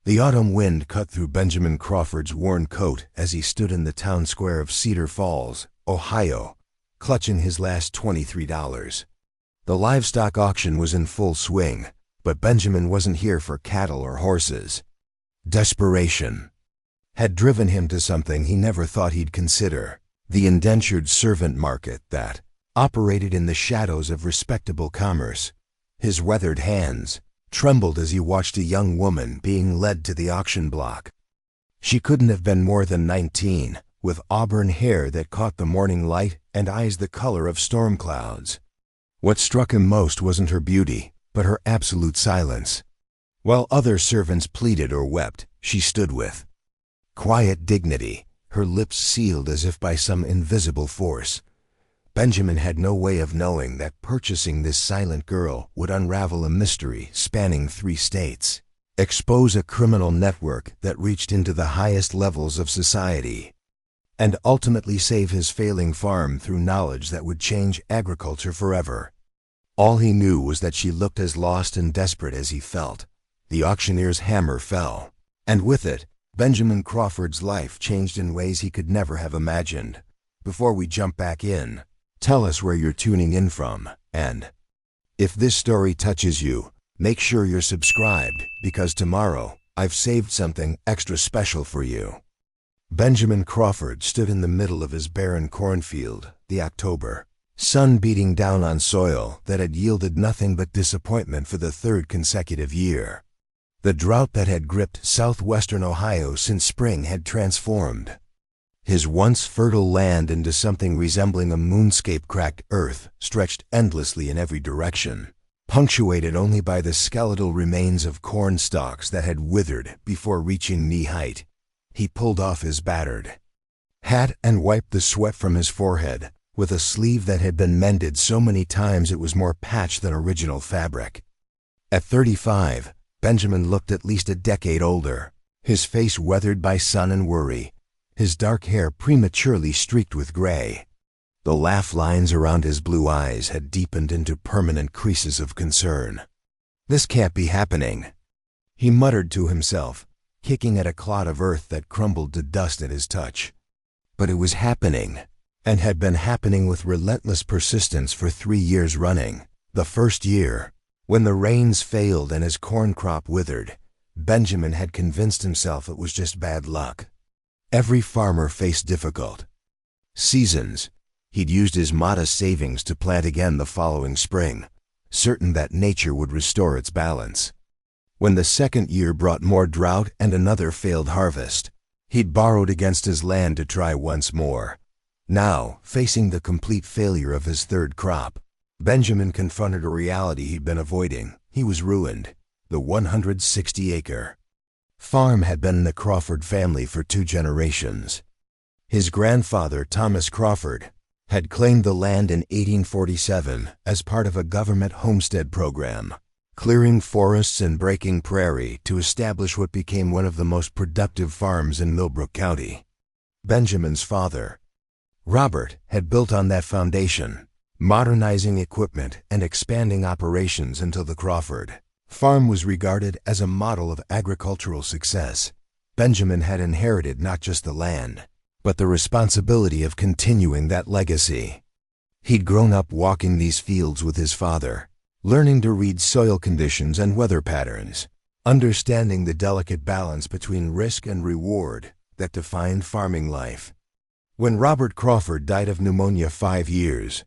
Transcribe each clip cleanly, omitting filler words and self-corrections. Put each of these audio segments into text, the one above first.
The autumn wind cut through Benjamin Crawford's worn coat as he stood in the town square of Cedar Falls, Ohio, clutching his last $23. The livestock auction was in full swing, but Benjamin wasn't here for cattle or horses. Desperation had driven him to something he never thought he'd consider: the indentured servant market that operated in the shadows of respectable commerce. His weathered hands trembled as he watched a young woman being led to the auction block. She couldn't have been more than 19, with auburn hair that caught the morning light and eyes the color of storm clouds. What struck him most wasn't her beauty, but her absolute silence. While other servants pleaded or wept, she stood with quiet dignity, her lips sealed as if by some invisible force. Benjamin had no way of knowing that purchasing this silent girl would unravel a mystery spanning 3 states, expose a criminal network that reached into the highest levels of society, and ultimately save his failing farm through knowledge that would change agriculture forever. All he knew was that she looked as lost and desperate as he felt. The auctioneer's hammer fell, and with it, Benjamin Crawford's life changed in ways he could never have imagined. Before we jump back in, tell us where you're tuning in from, and if this story touches you, make sure you're subscribed, because tomorrow I've saved something extra special for you. Benjamin Crawford stood in the middle of his barren cornfield, the October sun beating down on soil that had yielded nothing but disappointment for the 3rd consecutive year. The drought that had gripped southwestern Ohio since spring had transformed his once fertile land into something resembling a moonscape-cracked earth stretched endlessly in every direction, punctuated only by the skeletal remains of corn stalks that had withered before reaching knee-height. He pulled off his battered hat and wiped the sweat from his forehead with a sleeve that had been mended so many times it was more patch than original fabric. At 35, Benjamin looked at least a decade older, his face weathered by sun and worry, his dark hair prematurely streaked with gray. The laugh lines around his blue eyes had deepened into permanent creases of concern. "This can't be happening," he muttered to himself, kicking at a clod of earth that crumbled to dust at his touch. But it was happening, and had been happening with relentless persistence for 3 years running. The first year, when the rains failed and his corn crop withered, Benjamin had convinced himself it was just bad luck. Every farmer faced difficult seasons. He'd used his modest savings to plant again the following spring, certain that nature would restore its balance. When the second year brought more drought and another failed harvest, he'd borrowed against his land to try once more. Now, facing the complete failure of his 3rd crop, Benjamin confronted a reality he'd been avoiding. He was ruined. The 160-acre farm had been in the Crawford family for 2 generations. His grandfather, Thomas Crawford, had claimed the land in 1847 as part of a government homestead program, clearing forests and breaking prairie to establish what became one of the most productive farms in Millbrook County. Benjamin's father, Robert, had built on that foundation, modernizing equipment and expanding operations until the Crawford farm was regarded as a model of agricultural success. Benjamin had inherited not just the land, but the responsibility of continuing that legacy. He'd grown up walking these fields with his father, learning to read soil conditions and weather patterns, understanding the delicate balance between risk and reward that defined farming life. When Robert Crawford died of pneumonia 5 years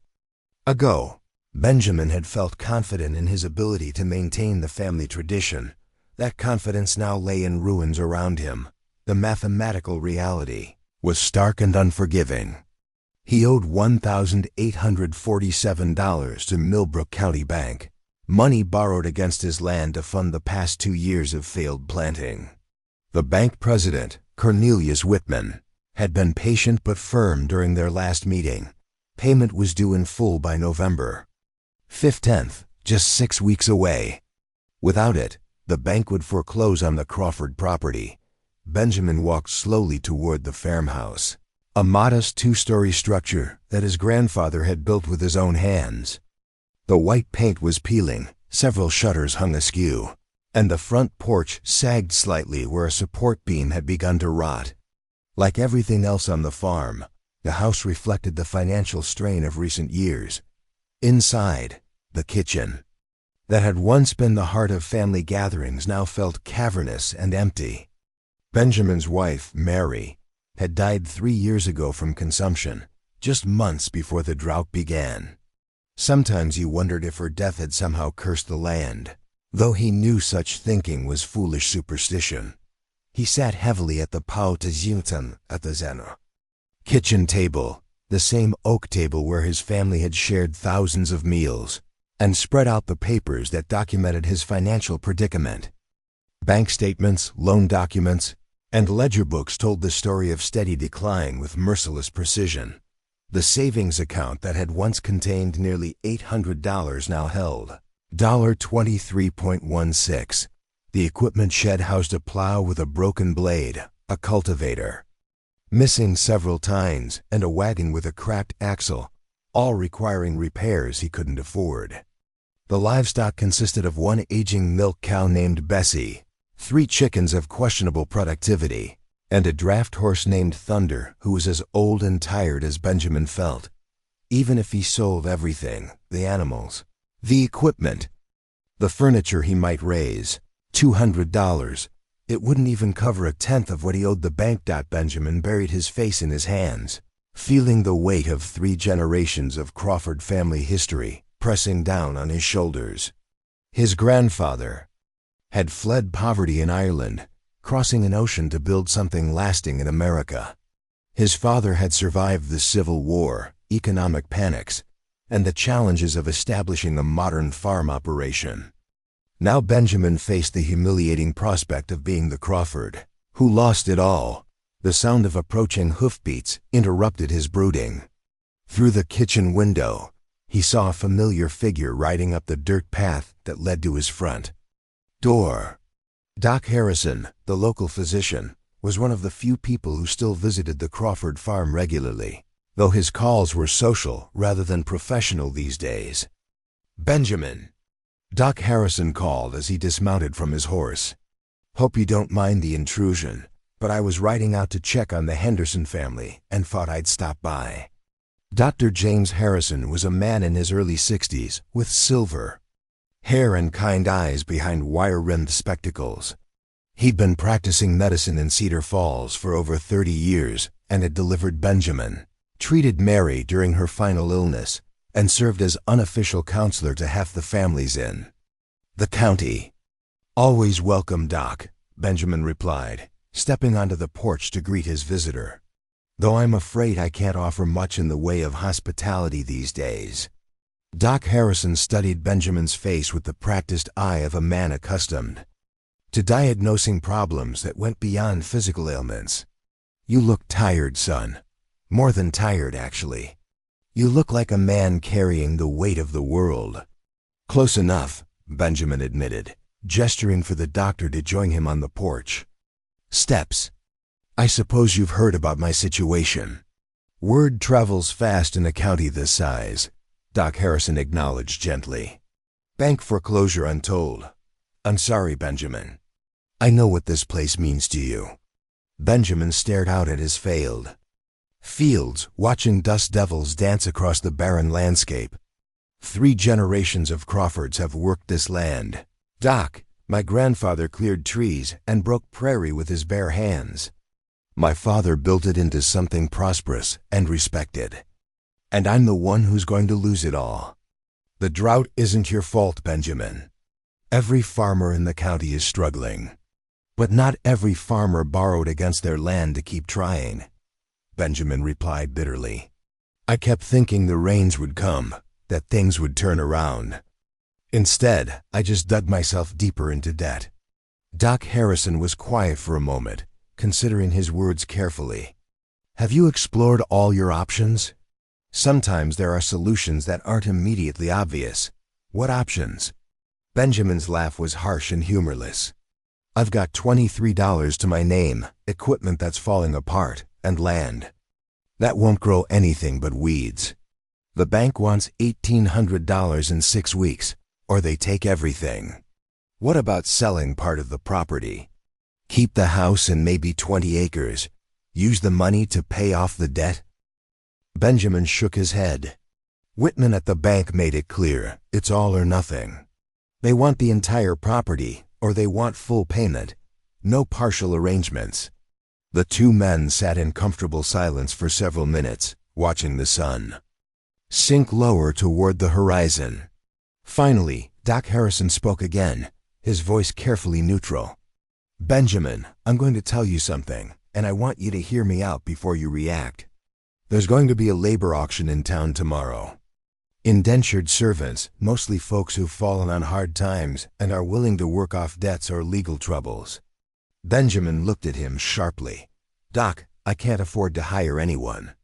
ago, Benjamin had felt confident in his ability to maintain the family tradition. That confidence now lay in ruins around him. The mathematical reality was stark and unforgiving. He owed $1,847 to Millbrook County Bank, money borrowed against his land to fund the past 2 years of failed planting. The bank president, Cornelius Whitman, had been patient but firm during their last meeting. Payment was due in full by November 15th, just 6 weeks away. Without it, the bank would foreclose on the Crawford property. Benjamin walked slowly toward the farmhouse, a modest 2-story structure that his grandfather had built with his own hands. The white paint was peeling, several shutters hung askew, and the front porch sagged slightly where a support beam had begun to rot. Like everything else on the farm, the house reflected the financial strain of recent years. Inside, the kitchen, that had once been the heart of family gatherings, now felt cavernous and empty. Benjamin's wife, Mary, had died 3 years ago from consumption, just months before the drought began. Sometimes he wondered if her death had somehow cursed the land, though he knew such thinking was foolish superstition. He sat heavily at the Pauta at the Zeno kitchen table, the same oak table where his family had shared thousands of meals, and spread out the papers that documented his financial predicament. Bank statements, loan documents, and ledger books told the story of steady decline with merciless precision. The savings account that had once contained nearly $800 now held $23.16. The equipment shed housed a plow with a broken blade, a cultivator missing several tines, and a wagon with a cracked axle, all requiring repairs he couldn't afford. The livestock consisted of one aging milk cow named Bessie, 3 chickens of questionable productivity, and a draft horse named Thunder who was as old and tired as Benjamin felt. Even if he sold everything, the animals, the equipment, the furniture he might raise, $200, it wouldn't even cover a tenth of what he owed the bank. Benjamin buried his face in his hands, feeling the weight of 3 generations of Crawford family history pressing down on his shoulders. His grandfather had fled poverty in Ireland, crossing an ocean to build something lasting in America. His father had survived the Civil War, economic panics, and the challenges of establishing a modern farm operation. Now Benjamin faced the humiliating prospect of being the Crawford who lost it all. The sound of approaching hoofbeats interrupted his brooding. Through the kitchen window, he saw a familiar figure riding up the dirt path that led to his front door. Doc Harrison, the local physician, was one of the few people who still visited the Crawford farm regularly, though his calls were social rather than professional these days. "Benjamin," Doc Harrison called as he dismounted from his horse. "Hope you don't mind the intrusion, but I was riding out to check on the Henderson family and thought I'd stop by." Dr. James Harrison was a man in his early 60s with silver hair and kind eyes behind wire-rimmed spectacles. He'd been practicing medicine in Cedar Falls for over 30 years and had delivered Benjamin, treated Mary during her final illness, and served as unofficial counselor to half the families in the county. "Always welcome, Doc," Benjamin replied, stepping onto the porch to greet his visitor. "Though I'm afraid I can't offer much in the way of hospitality these days." Doc Harrison studied Benjamin's face with the practiced eye of a man accustomed to diagnosing problems that went beyond physical ailments. "You look tired, son. More than tired, actually. You look like a man carrying the weight of the world." "Close enough," Benjamin admitted, gesturing for the doctor to join him on the porch steps. "I suppose you've heard about my situation." "Word travels fast in a county this size," Doc Harrison acknowledged gently. "Bank foreclosure untold. I'm sorry, Benjamin. I know what this place means to you." Benjamin stared out at his failed fields, watching dust devils dance across the barren landscape. 3 generations of Crawfords have worked this land. "Doc, my grandfather cleared trees and broke prairie with his bare hands. My father built it into something prosperous and respected. And I'm the one who's going to lose it all. The drought isn't your fault, Benjamin. Every farmer in the county is struggling. But not every farmer borrowed against their land to keep trying," Benjamin replied bitterly. "I kept thinking the rains would come, that things would turn around. Instead, I just dug myself deeper into debt." Doc Harrison was quiet for a moment, considering his words carefully. "Have you explored all your options? Sometimes there are solutions that aren't immediately obvious." "What options?" Benjamin's laugh was harsh and humorless. "I've got $23 to my name, equipment that's falling apart, and land that won't grow anything but weeds. The bank wants $1,800 in 6 weeks, or they take everything." What about selling part of the property? Keep the house and maybe 20 acres. Use the money to pay off the debt? Benjamin shook his head. Whitman at the bank made it clear, it's all or nothing. They want the entire property, or they want full payment. No partial arrangements. The two men sat in comfortable silence for several minutes, watching the sun sink lower toward the horizon. Finally, Doc Harrison spoke again, his voice carefully neutral. Benjamin, I'm going to tell you something, and I want you to hear me out before you react. There's going to be a labor auction in town tomorrow. Indentured servants, mostly folks who've fallen on hard times and are willing to work off debts or legal troubles. Benjamin looked at him sharply. Doc, I can't afford to hire anyone.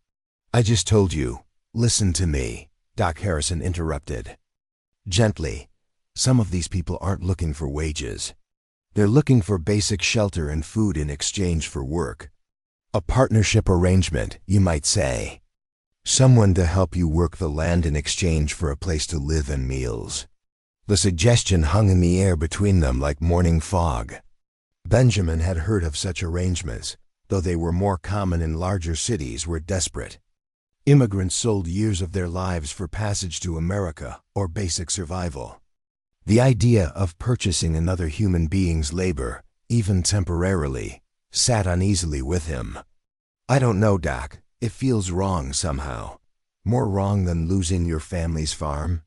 I just told you. Listen to me, Doc Harrison interrupted. Gently. Some of these people aren't looking for wages. They're looking for basic shelter and food in exchange for work. A partnership arrangement, you might say. Someone to help you work the land in exchange for a place to live and meals. The suggestion hung in the air between them like morning fog. Benjamin had heard of such arrangements, though they were more common in larger cities where desperate immigrants sold years of their lives for passage to America or basic survival. The idea of purchasing another human being's labor, even temporarily, sat uneasily with him. I don't know, Doc. It feels wrong somehow. More wrong than losing your family's farm?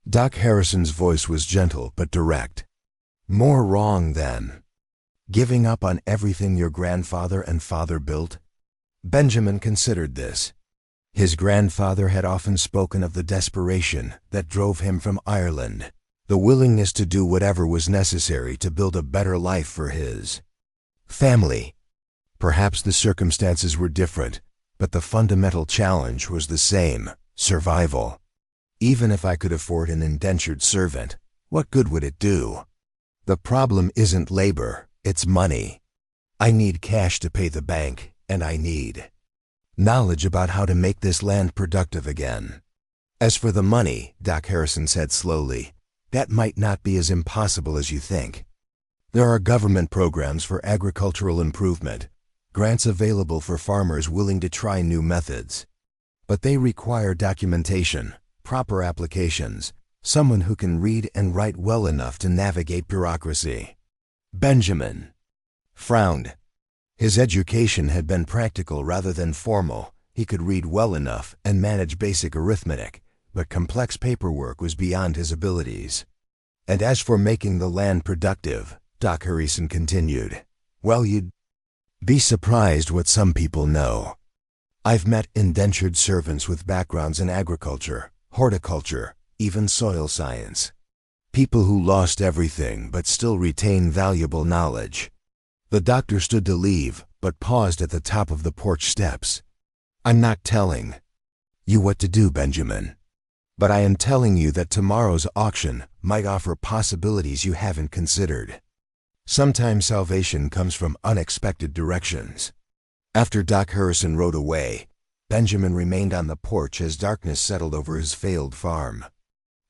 Doc Harrison's voice was gentle but direct. More wrong than giving up on everything your grandfather and father built? Benjamin considered this. His grandfather had often spoken of the desperation that drove him from Ireland, the willingness to do whatever was necessary to build a better life for his family. Perhaps the circumstances were different, but the fundamental challenge was the same: survival. Even if I could afford an indentured servant, what good would it do? The problem isn't labor, it's money. I need cash to pay the bank, and I need knowledge about how to make this land productive again. As for the money, Doc Harrison said slowly, that might not be as impossible as you think. There are government programs for agricultural improvement, grants available for farmers willing to try new methods. But they require documentation, proper applications, someone who can read and write well enough to navigate bureaucracy. Benjamin frowned. His education had been practical rather than formal. He could read well enough and manage basic arithmetic, but complex paperwork was beyond his abilities. And as for making the land productive, Doc Harrison continued, well, you'd be surprised what some people know. I've met indentured servants with backgrounds in agriculture, horticulture, even soil science. People who lost everything but still retain valuable knowledge. The doctor stood to leave, but paused at the top of the porch steps. I'm not telling you what to do, Benjamin. But I am telling you that tomorrow's auction might offer possibilities you haven't considered. Sometimes salvation comes from unexpected directions. After Doc Harrison rode away, Benjamin remained on the porch as darkness settled over his failed farm.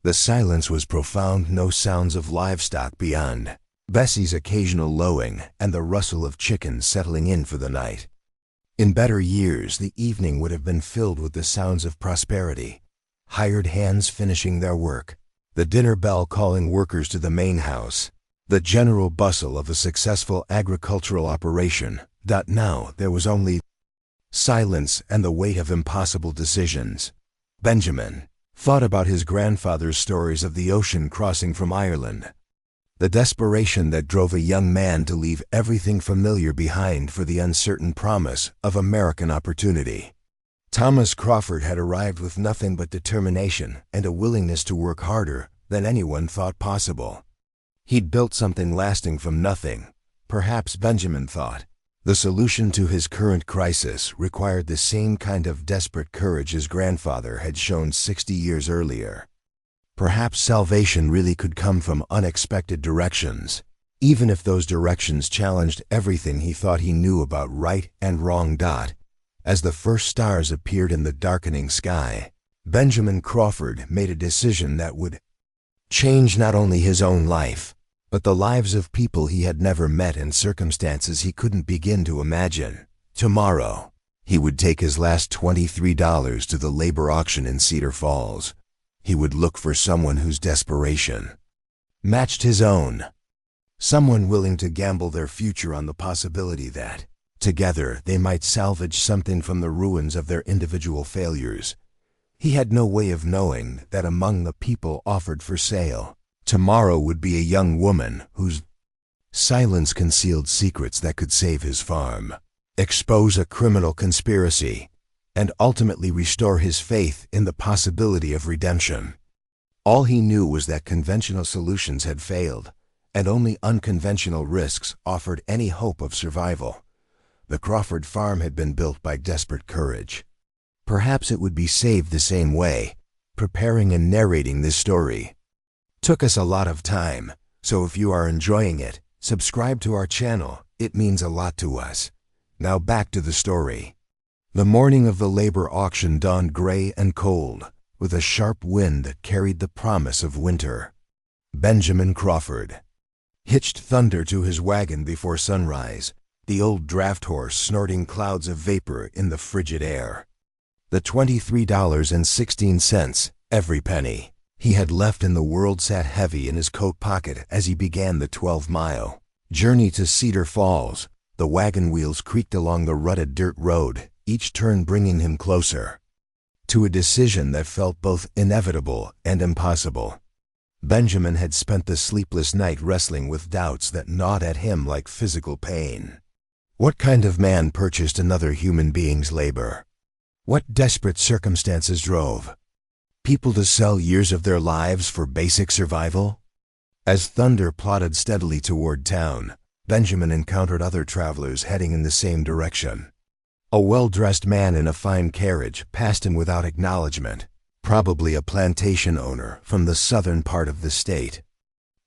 The silence was profound, no sounds of livestock beyond Bessie's occasional lowing and the rustle of chickens settling in for the night. In better years, the evening would have been filled with the sounds of prosperity, hired hands finishing their work, the dinner bell calling workers to the main house, the general bustle of a successful agricultural operation. Now there was only silence and the weight of impossible decisions. Benjamin thought about his grandfather's stories of the ocean crossing from Ireland, the desperation that drove a young man to leave everything familiar behind for the uncertain promise of American opportunity. Thomas Crawford had arrived with nothing but determination and a willingness to work harder than anyone thought possible. He'd built something lasting from nothing. Perhaps, Benjamin thought, the solution to his current crisis required the same kind of desperate courage his grandfather had shown 60 years earlier. Perhaps salvation really could come from unexpected directions, even if those directions challenged everything he thought he knew about right and wrong. As the first stars appeared in the darkening sky, Benjamin Crawford made a decision that would change not only his own life, but the lives of people he had never met and circumstances he couldn't begin to imagine. Tomorrow, he would take his last $23 to the labor auction in Cedar Falls. He would look for someone whose desperation matched his own. Someone willing to gamble their future on the possibility that, together, they might salvage something from the ruins of their individual failures. He had no way of knowing that among the people offered for sale, tomorrow would be a young woman whose silence concealed secrets that could save his farm, expose a criminal conspiracy, and ultimately restore his faith in the possibility of redemption. All he knew was that conventional solutions had failed, and only unconventional risks offered any hope of survival. The Crawford farm had been built by desperate courage. Perhaps it would be saved the same way. Preparing and narrating this story took us a lot of time, so if you are enjoying it, subscribe to our channel. It means a lot to us. Now back to the story. The morning of the labor auction dawned gray and cold, with a sharp wind that carried the promise of winter. Benjamin Crawford hitched Thunder to his wagon before sunrise, the old draft horse snorting clouds of vapor in the frigid air. The $23.16, every penny he had left in the world sat heavy in his coat pocket as he began the 12-mile journey to Cedar Falls. The wagon wheels creaked along the rutted dirt road, each turn bringing him closer to a decision that felt both inevitable and impossible. Benjamin had spent the sleepless night wrestling with doubts that gnawed at him like physical pain. What kind of man purchased another human being's labor? What desperate circumstances drove people to sell years of their lives for basic survival? As Thunder plodded steadily toward town, Benjamin encountered other travelers heading in the same direction. A well-dressed man in a fine carriage passed him without acknowledgement, probably a plantation owner from the southern part of the state.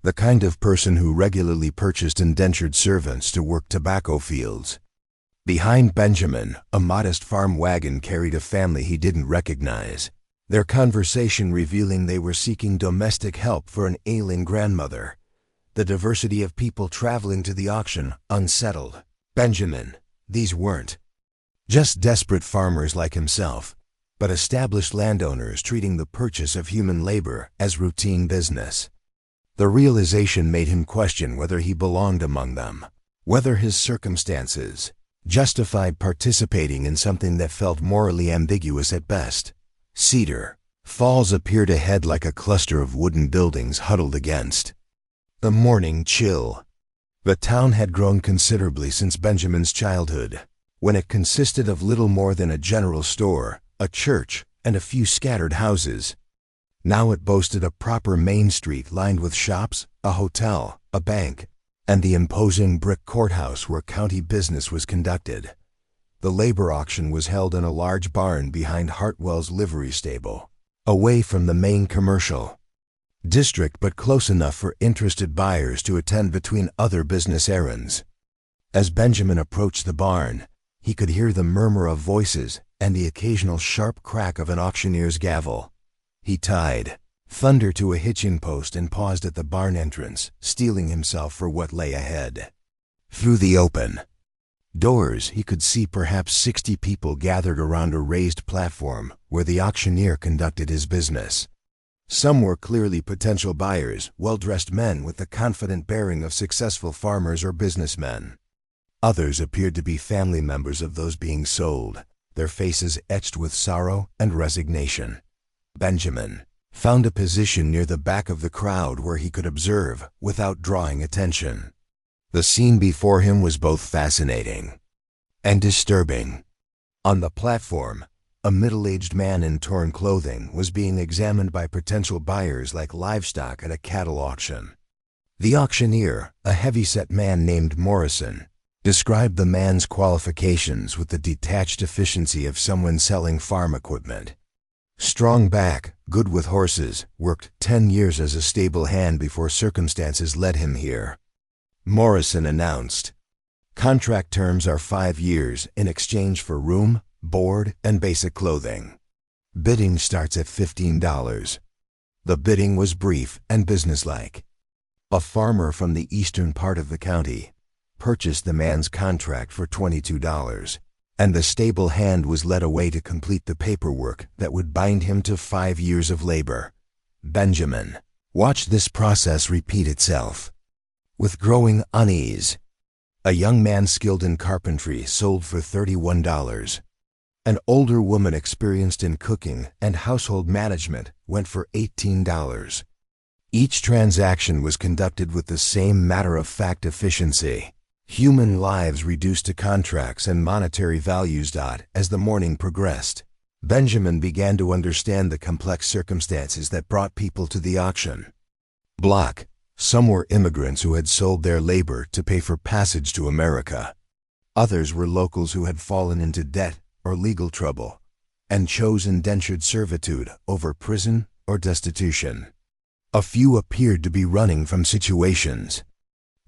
The kind of person who regularly purchased indentured servants to work tobacco fields. Behind Benjamin, a modest farm wagon carried a family he didn't recognize, their conversation revealing they were seeking domestic help for an ailing grandmother. The diversity of people traveling to the auction unsettled Benjamin. These weren't just desperate farmers like himself, but established landowners treating the purchase of human labor as routine business. The realization made him question whether he belonged among them, whether his circumstances justified participating in something that felt morally ambiguous at best. Cedar Falls appeared ahead like a cluster of wooden buildings huddled against the morning chill. The town had grown considerably since Benjamin's childhood, when it consisted of little more than a general store, a church, and a few scattered houses. Now it boasted a proper main street lined with shops, a hotel, a bank, and the imposing brick courthouse where county business was conducted. The labor auction was held in a large barn behind Hartwell's livery stable, away from the main commercial district but close enough for interested buyers to attend between other business errands. As Benjamin approached the barn, he could hear the murmur of voices and the occasional sharp crack of an auctioneer's gavel. He tied Thunder to a hitching post and paused at the barn entrance, steeling himself for what lay ahead. Through the open doors, he could see perhaps 60 people gathered around a raised platform where the auctioneer conducted his business. Some were clearly potential buyers, well-dressed men with the confident bearing of successful farmers or businessmen. Others appeared to be family members of those being sold, their faces etched with sorrow and resignation. Benjamin found a position near the back of the crowd where he could observe without drawing attention. The scene before him was both fascinating and disturbing. On the platform, a middle-aged man in torn clothing was being examined by potential buyers like livestock at a cattle auction. The auctioneer, a heavy-set man named Morrison, described the man's qualifications with the detached efficiency of someone selling farm equipment. Strong back, good with horses, worked 10 years as a stable hand before circumstances led him here. Morrison announced, "Contract terms are 5 years in exchange for room, board, and basic clothing. Bidding starts at $15. The bidding was brief and businesslike. A farmer from the eastern part of the county purchased the man's contract for $22, and the stable hand was led away to complete the paperwork that would bind him to 5 years of labor. Benjamin watched this process repeat itself. With growing unease, a young man skilled in carpentry sold for $31. An older woman experienced in cooking and household management went for $18. Each transaction was conducted with the same matter-of-fact efficiency. Human lives reduced to contracts and monetary values. As the morning progressed, Benjamin began to understand the complex circumstances that brought people to the auction block. Some were immigrants who had sold their labor to pay for passage to America. Others were locals who had fallen into debt or legal trouble and chose indentured servitude over prison or destitution. A few appeared to be running from situations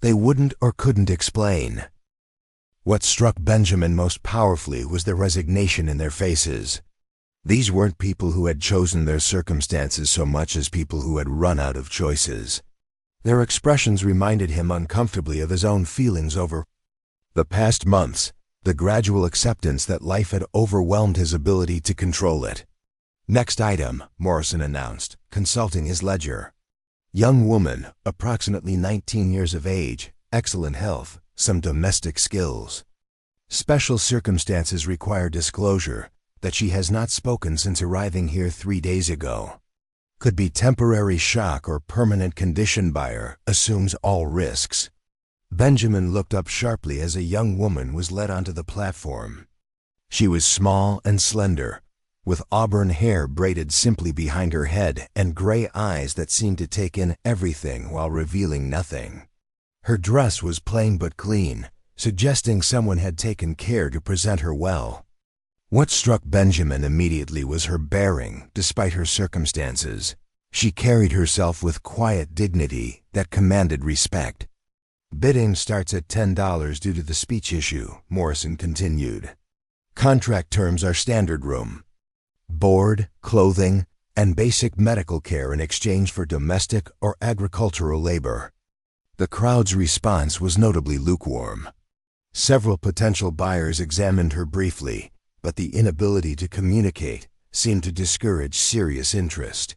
they wouldn't or couldn't explain. What struck Benjamin most powerfully was the resignation in their faces. These weren't people who had chosen their circumstances so much as people who had run out of choices. Their expressions reminded him uncomfortably of his own feelings over the past months, the gradual acceptance that life had overwhelmed his ability to control it. "Next item," Morrison announced, consulting his ledger. Young woman, approximately 19 years of age, excellent health, some domestic skills. Special circumstances require disclosure that she has not spoken since arriving here 3 days ago. Could be temporary shock or permanent condition. Buyer assumes all risks. Benjamin looked up sharply as a young woman was led onto the platform. She was small and slender, with auburn hair braided simply behind her head and gray eyes that seemed to take in everything while revealing nothing. Her dress was plain but clean, suggesting someone had taken care to present her well. What struck Benjamin immediately was her bearing, despite her circumstances. She carried herself with quiet dignity that commanded respect. "Bidding starts at $10 due to the speech issue," Morrison continued. "Contract terms are standard room, board, clothing, and basic medical care in exchange for domestic or agricultural labor." The crowd's response was notably lukewarm. Several potential buyers examined her briefly, but the inability to communicate seemed to discourage serious interest.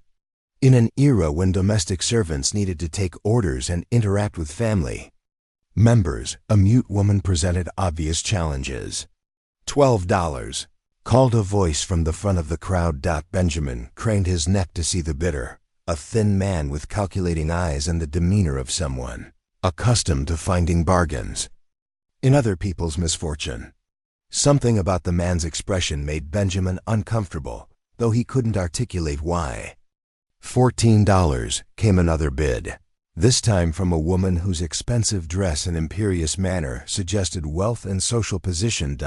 In an era when domestic servants needed to take orders and interact with family members, a mute woman presented obvious challenges. $12. Called a voice from the front of the crowd. Benjamin craned his neck to see the bidder, a thin man with calculating eyes and the demeanor of someone accustomed to finding bargains in other people's misfortune. Something about the man's expression made Benjamin uncomfortable, though he couldn't articulate why. $14 came another bid, this time from a woman whose expensive dress and imperious manner suggested wealth and social position.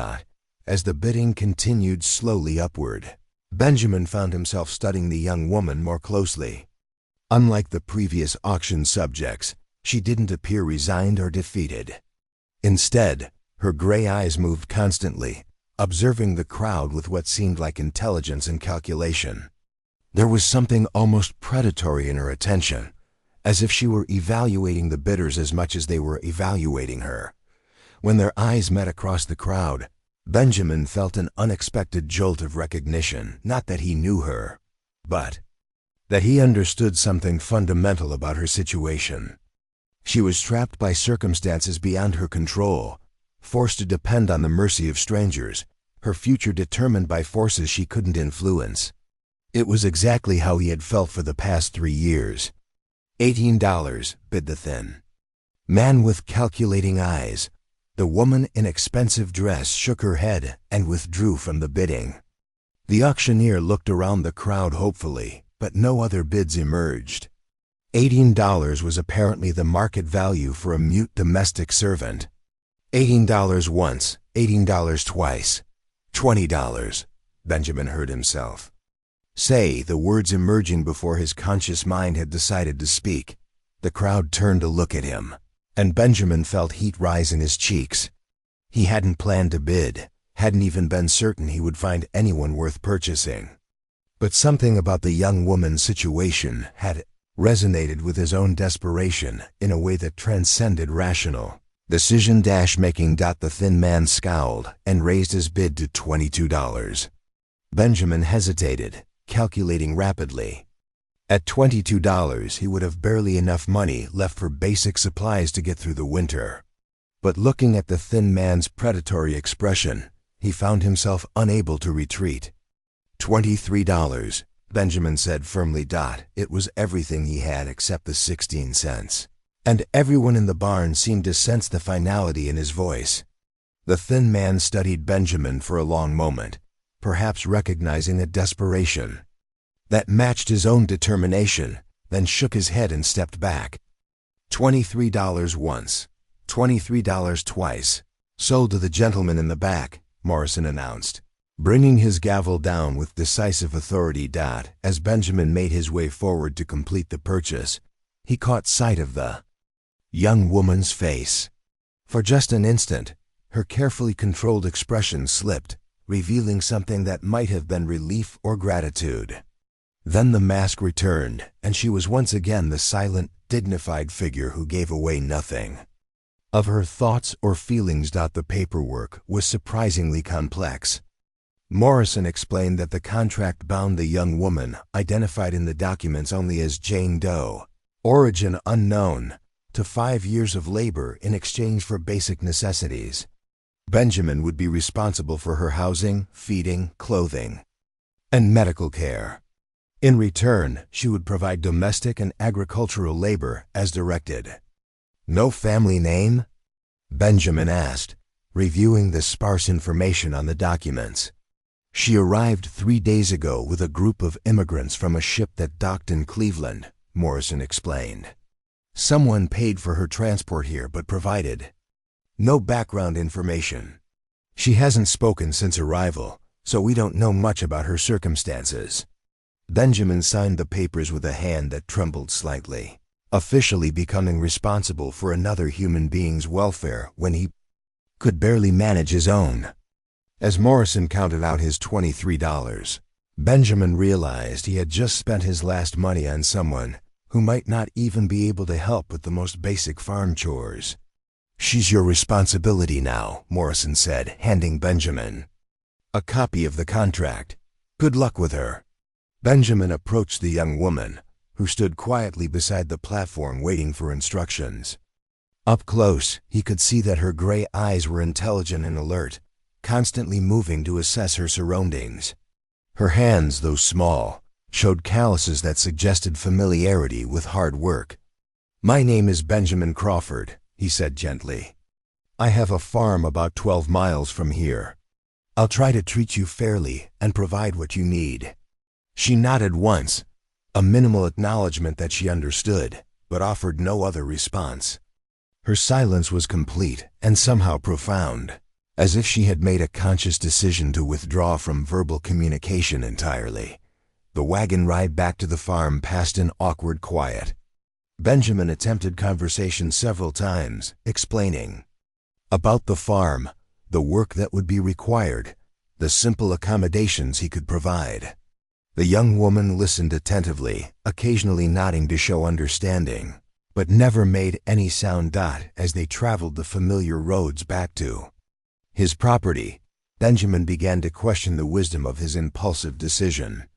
As the bidding continued slowly upward, Benjamin found himself studying the young woman more closely. Unlike the previous auction subjects, she didn't appear resigned or defeated. Instead, her gray eyes moved constantly, observing the crowd with what seemed like intelligence and calculation. There was something almost predatory in her attention, as if she were evaluating the bidders as much as they were evaluating her. When their eyes met across the crowd, Benjamin felt an unexpected jolt of recognition. Not that he knew her, but that he understood something fundamental about her situation. She was trapped by circumstances beyond her control, forced to depend on the mercy of strangers, her future determined by forces she couldn't influence. It was exactly how he had felt for the past 3 years. $18, bid the thin man with calculating eyes. The woman in expensive dress shook her head and withdrew from the bidding. The auctioneer looked around the crowd hopefully, but no other bids emerged. $18 was apparently the market value for a mute domestic servant. $18 once, $18 twice, $20, Benjamin heard himself say, the words emerging before his conscious mind had decided to speak. The crowd turned to look at him, and Benjamin felt heat rise in his cheeks. He hadn't planned to bid, hadn't even been certain he would find anyone worth purchasing. But something about the young woman's situation had resonated with his own desperation in a way that transcended rational decision-making. The thin man scowled and raised his bid to $22. Benjamin hesitated, calculating rapidly. At $22, he would have barely enough money left for basic supplies to get through the winter. But looking at the thin man's predatory expression, he found himself unable to retreat. $23, Benjamin said firmly. It was everything he had except the 16 cents. And everyone in the barn seemed to sense the finality in his voice. The thin man studied Benjamin for a long moment, perhaps recognizing a desperation that matched his own determination, then shook his head and stepped back. $23 once, $23 twice. Sold to the gentleman in the back, Morrison announced, bringing his gavel down with decisive authority. As Benjamin made his way forward to complete the purchase, he caught sight of the young woman's face. For just an instant, her carefully controlled expression slipped, revealing something that might have been relief or gratitude. Then the mask returned, and she was once again the silent, dignified figure who gave away nothing of her thoughts or feelings. The paperwork was surprisingly complex. Morrison explained that the contract bound the young woman, identified in the documents only as Jane Doe, origin unknown, to 5 years of labor in exchange for basic necessities. Benjamin would be responsible for her housing, feeding, clothing, and medical care. In return, she would provide domestic and agricultural labor as directed. No family name? Benjamin asked, reviewing the sparse information on the documents. She arrived 3 days ago with a group of immigrants from a ship that docked in Cleveland, Morrison explained. Someone paid for her transport here but provided no background information. She hasn't spoken since arrival, so we don't know much about her circumstances. Benjamin signed the papers with a hand that trembled slightly, officially becoming responsible for another human being's welfare when he could barely manage his own. As Morrison counted out his $23, Benjamin realized he had just spent his last money on someone who might not even be able to help with the most basic farm chores. She's your responsibility now, Morrison said, handing Benjamin a copy of the contract. Good luck with her. Benjamin approached the young woman, who stood quietly beside the platform waiting for instructions. Up close, he could see that her gray eyes were intelligent and alert, constantly moving to assess her surroundings. Her hands, though small, showed calluses that suggested familiarity with hard work. My name is Benjamin Crawford, he said gently. I have a farm about 12 miles from here. I'll try to treat you fairly and provide what you need. She nodded once, a minimal acknowledgement that she understood, but offered no other response. Her silence was complete and somehow profound, as if she had made a conscious decision to withdraw from verbal communication entirely. The wagon ride back to the farm passed in awkward quiet. Benjamin attempted conversation several times, explaining about the farm, the work that would be required, the simple accommodations he could provide. The young woman listened attentively, occasionally nodding to show understanding, but never made any sound. As they traveled the familiar roads back to his property, Benjamin began to question the wisdom of his impulsive decision.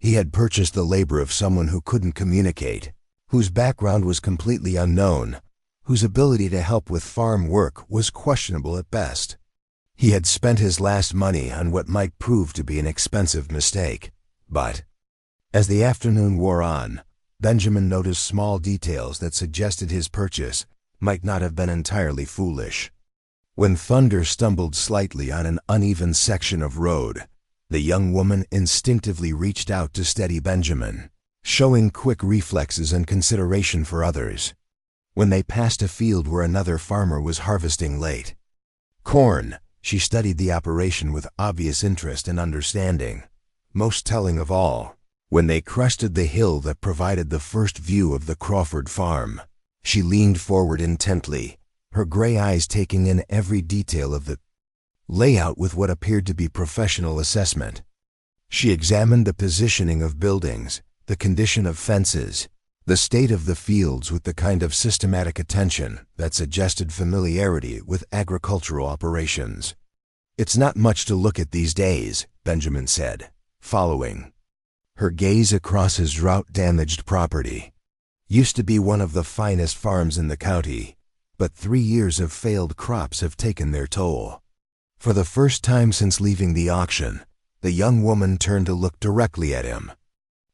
He had purchased the labor of someone who couldn't communicate, whose background was completely unknown, whose ability to help with farm work was questionable at best. He had spent his last money on what might prove to be an expensive mistake. But as the afternoon wore on, Benjamin noticed small details that suggested his purchase might not have been entirely foolish. When thunder stumbled slightly on an uneven section of road, the young woman instinctively reached out to steady Benjamin, showing quick reflexes and consideration for others. When they passed a field where another farmer was harvesting late corn, she studied the operation with obvious interest and understanding. Most telling of all, when they crested the hill that provided the first view of the Crawford farm, she leaned forward intently, her gray eyes taking in every detail of the layout with what appeared to be professional assessment. She examined the positioning of buildings, the condition of fences, The state of the fields with the kind of systematic attention that suggested familiarity with agricultural operations. "It's not much to look at these days," Benjamin said, following her gaze across his drought-damaged property. "Used to be one of the finest farms in the county, but 3 years of failed crops have taken their toll." For the first time since leaving the auction, the young woman turned to look directly at him.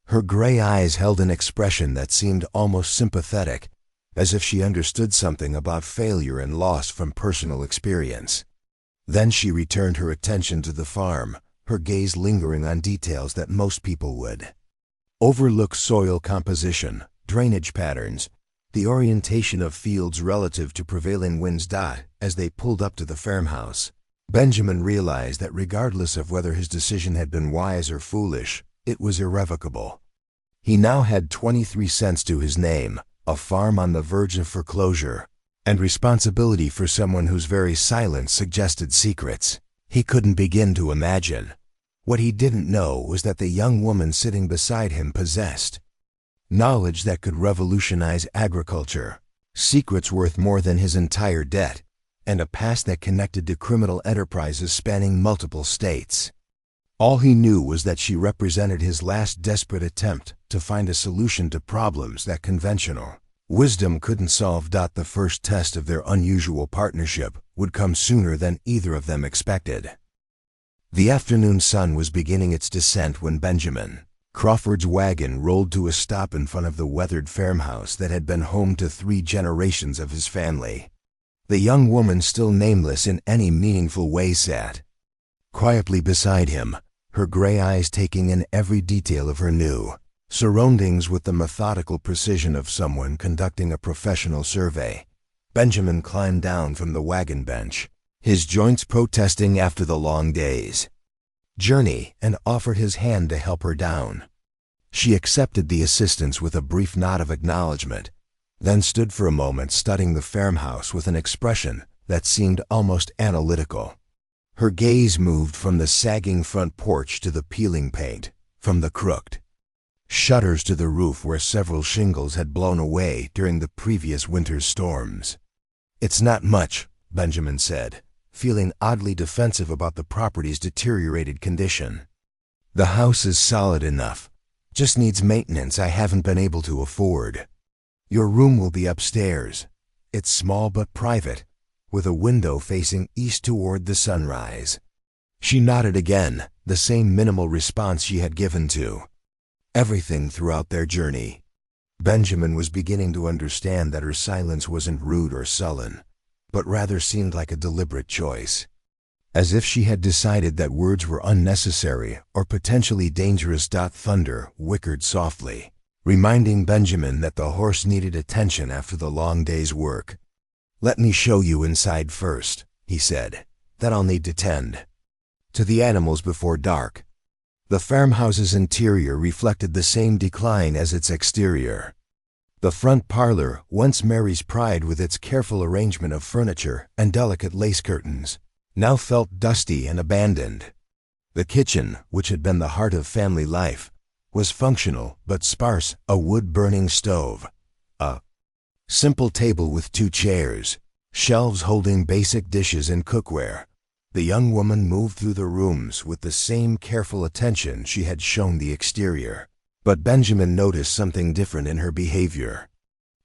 Her gray eyes held an expression that seemed almost sympathetic, as if she understood something about failure and loss from personal experience. Then she returned her attention to the farm, her gaze lingering on details that most people would overlook: soil composition, drainage patterns, the orientation of fields relative to prevailing winds. As they pulled up to the farmhouse, Benjamin realized that regardless of whether his decision had been wise or foolish, it was irrevocable. He now had 23 cents to his name, a farm on the verge of foreclosure, and responsibility for someone whose very silence suggested secrets he couldn't begin to imagine. What he didn't know was that the young woman sitting beside him possessed knowledge that could revolutionize agriculture, secrets worth more than his entire debt, and a past that connected to criminal enterprises spanning multiple states. All he knew was that she represented his last desperate attempt to find a solution to problems that conventional wisdom couldn't solve. The first test of their unusual partnership would come sooner than either of them expected. The afternoon sun was beginning its descent when Benjamin Crawford's wagon rolled to a stop in front of the weathered farmhouse that had been home to 3 generations of his family. The young woman, still nameless in any meaningful way, sat quietly beside him, her gray eyes taking in every detail of her new surroundings with the methodical precision of someone conducting a professional survey. Benjamin climbed down from the wagon bench, his joints protesting after the long day's journey, and offered his hand to help her down. She accepted the assistance with a brief nod of acknowledgement, then stood for a moment studying the farmhouse with an expression that seemed almost analytical. Her gaze moved from the sagging front porch to the peeling paint, from the crooked shutters to the roof where several shingles had blown away during the previous winter's storms. "It's not much," Benjamin said, feeling oddly defensive about the property's deteriorated condition. "The house is solid enough, just needs maintenance I haven't been able to afford. Your room will be upstairs. It's small but private, with a window facing east toward the sunrise." She nodded again, the same minimal response she had given to everything throughout their journey. Benjamin was beginning to understand that her silence wasn't rude or sullen, but rather seemed like a deliberate choice, as if she had decided that words were unnecessary or potentially dangerous. Thunder whickered softly, reminding Benjamin that the horse needed attention after the long day's work. "Let me show you inside first," he said. "Then I'll need to tend to the animals before dark." The farmhouse's interior reflected the same decline as its exterior. The front parlor, once Mary's pride with its careful arrangement of furniture and delicate lace curtains, now felt dusty and abandoned. The kitchen, which had been the heart of family life, was functional but sparse: a wood-burning stove, a simple table with 2 chairs, shelves holding basic dishes and cookware. The young woman moved through the rooms with the same careful attention she had shown the exterior, but Benjamin noticed something different in her behavior.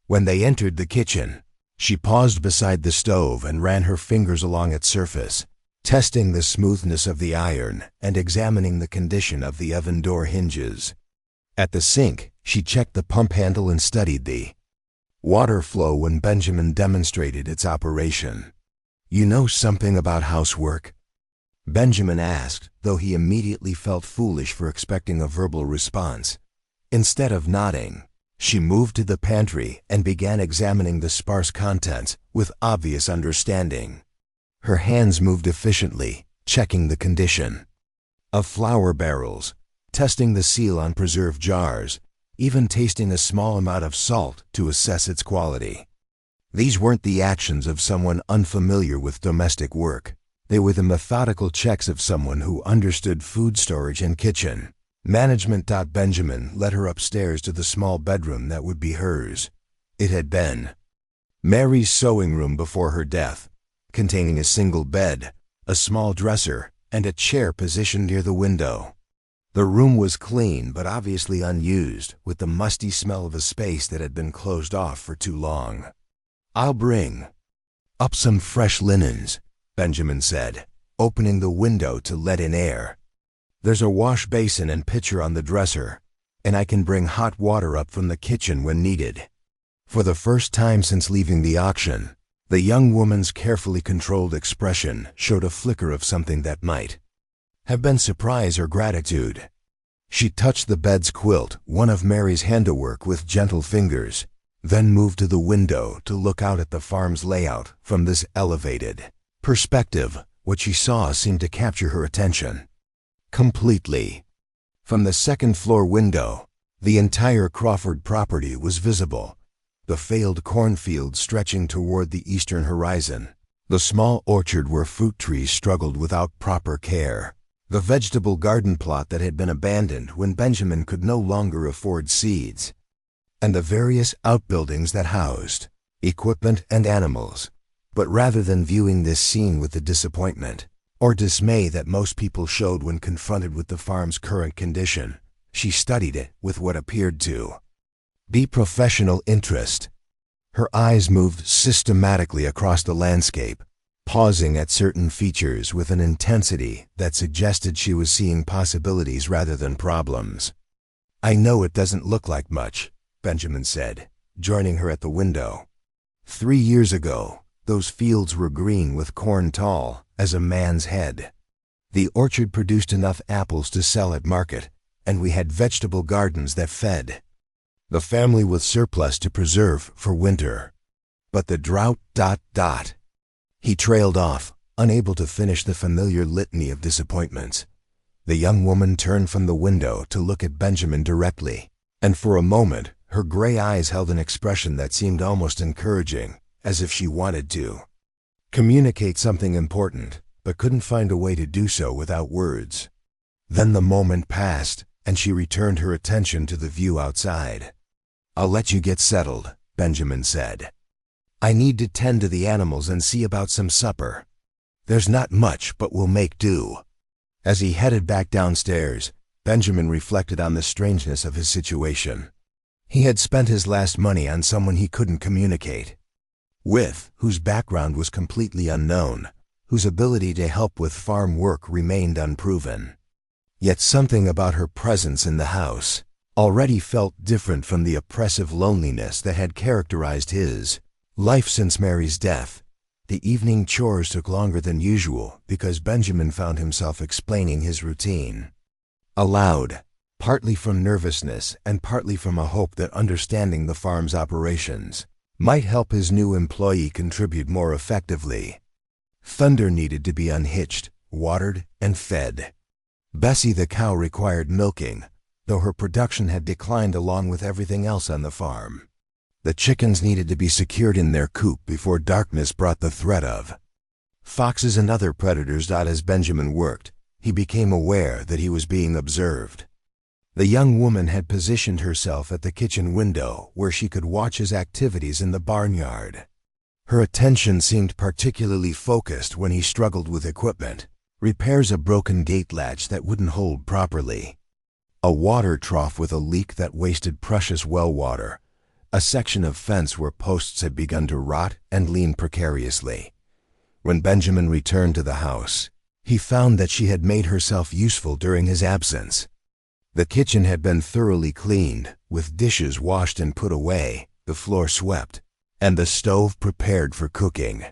When they entered the kitchen, she paused beside the stove and ran her fingers along its surface, testing the smoothness of the iron and examining the condition of the oven door hinges. At the sink, she checked the pump handle and studied the water flow when Benjamin demonstrated its operation. "You know something about housework?" Benjamin asked, though he immediately felt foolish for expecting a verbal response. Instead of nodding, she moved to the pantry and began examining the sparse contents with obvious understanding. Her hands moved efficiently, checking the condition of flour barrels, testing the seal on preserved jars, even tasting a small amount of salt to assess its quality. These weren't the actions of someone unfamiliar with domestic work. They were the methodical checks of someone who understood food storage and kitchen Management. Benjamin led her upstairs to the small bedroom that would be hers. It had been Mary's sewing room before her death, containing a single bed, a small dresser, and a chair positioned near the window. The room was clean but obviously unused, with the musty smell of a space that had been closed off for too long. "I'll bring up some fresh linens," Benjamin said, opening the window to let in air. "There's a wash basin and pitcher on the dresser, and I can bring hot water up from the kitchen when needed." For the first time since leaving the auction, the young woman's carefully controlled expression showed a flicker of something that might have been surprise or gratitude. She touched the bed's quilt, one of Mary's handiwork, with gentle fingers, then moved to the window to look out at the farm's layout from this elevated perspective. What she saw seemed to capture her attention completely. From the second-floor window, the entire Crawford property was visible. The failed cornfield stretching toward the eastern horizon, the small orchard where fruit trees struggled without proper care, the vegetable garden plot that had been abandoned when Benjamin could no longer afford seeds, and the various outbuildings that housed equipment and animals. But rather than viewing this scene with the disappointment or dismay that most people showed when confronted with the farm's current condition, she studied it with what appeared to be professional interest. Her eyes moved systematically across the landscape, pausing at certain features with an intensity that suggested she was seeing possibilities rather than problems. "I know it doesn't look like much," Benjamin said, joining her at the window. 3 years ago, those fields were green with corn tall as a man's head. The orchard produced enough apples to sell at market, and we had vegetable gardens that fed the family with surplus to preserve for winter. But the drought... He trailed off, unable to finish the familiar litany of disappointments. The young woman turned from the window to look at Benjamin directly, and for a moment her gray eyes held an expression that seemed almost encouraging, as if she wanted to communicate something important, but couldn't find a way to do so without words. Then the moment passed, and she returned her attention to the view outside. "I'll let you get settled," Benjamin said. "I need to tend to the animals and see about some supper. There's not much, but we'll make do." As he headed back downstairs, Benjamin reflected on the strangeness of his situation. He had spent his last money on someone he couldn't communicate with, whose background was completely unknown, whose ability to help with farm work remained unproven. Yet something about her presence in the house already felt different from the oppressive loneliness that had characterized his life since Mary's death. The evening chores took longer than usual because Benjamin found himself explaining his routine aloud, partly from nervousness and partly from a hope that understanding the farm's operations might help his new employee contribute more effectively. Thunder needed to be unhitched, watered, and fed. Bessie the cow required milking, though her production had declined along with everything else on the farm. The chickens needed to be secured in their coop before darkness brought the threat of foxes and other predators. As Benjamin worked, he became aware that he was being observed. The young woman had positioned herself at the kitchen window where she could watch his activities in the barnyard. Her attention seemed particularly focused when he struggled with equipment, repairs a broken gate latch that wouldn't hold properly, a water trough with a leak that wasted precious well water, a section of fence where posts had begun to rot and lean precariously. When Benjamin returned to the house, he found that she had made herself useful during his absence. The kitchen had been thoroughly cleaned, with dishes washed and put away, the floor swept, and the stove prepared for cooking.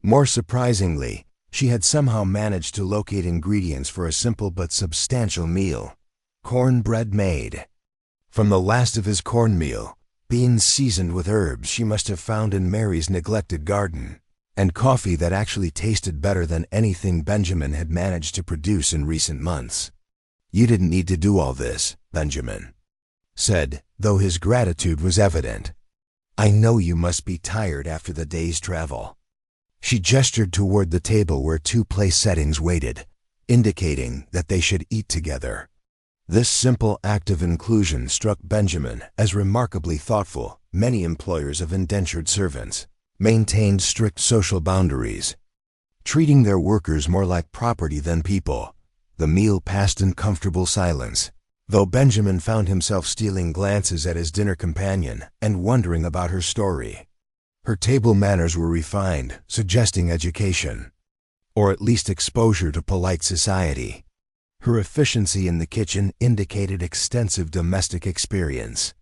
More surprisingly, she had somehow managed to locate ingredients for a simple but substantial meal. Cornbread made from the last of his cornmeal, beans seasoned with herbs she must have found in Mary's neglected garden, and coffee that actually tasted better than anything Benjamin had managed to produce in recent months. "You didn't need to do all this," Benjamin said, though his gratitude was evident. "I know you must be tired after the day's travel." She gestured toward the table where 2 place settings waited, indicating that they should eat together. This simple act of inclusion struck Benjamin as remarkably thoughtful. Many employers of indentured servants maintained strict social boundaries, treating their workers more like property than people. The meal passed in comfortable silence, though Benjamin found himself stealing glances at his dinner companion and wondering about her story. Her table manners were refined, suggesting education, or at least exposure to polite society. Her efficiency in the kitchen indicated extensive domestic experience.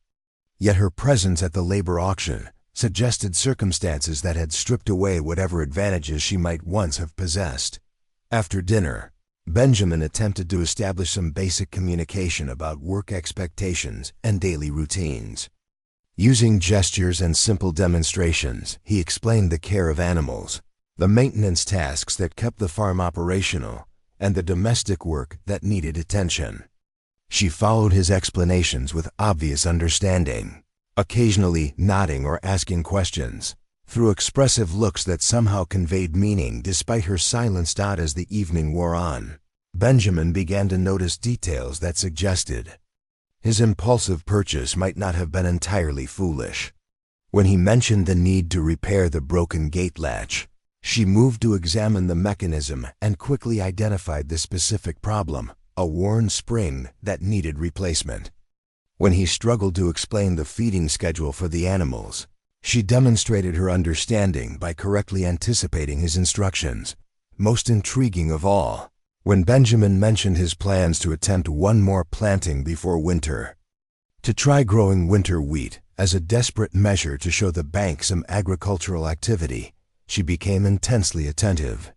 Yet her presence at the labor auction suggested circumstances that had stripped away whatever advantages she might once have possessed. After dinner, Benjamin attempted to establish some basic communication about work expectations and daily routines. Using gestures and simple demonstrations, he explained the care of animals, the maintenance tasks that kept the farm operational, and the domestic work that needed attention. She followed his explanations with obvious understanding, occasionally nodding or asking questions, through expressive looks that somehow conveyed meaning despite her silence. As the evening wore on, Benjamin began to notice details that suggested his impulsive purchase might not have been entirely foolish. When he mentioned the need to repair the broken gate latch, she moved to examine the mechanism and quickly identified the specific problem: a worn spring that needed replacement. When he struggled to explain the feeding schedule for the animals, she demonstrated her understanding by correctly anticipating his instructions. Most intriguing of all, when Benjamin mentioned his plans to attempt one more planting before winter, to try growing winter wheat as a desperate measure to show the bank some agricultural activity, she became intensely attentive.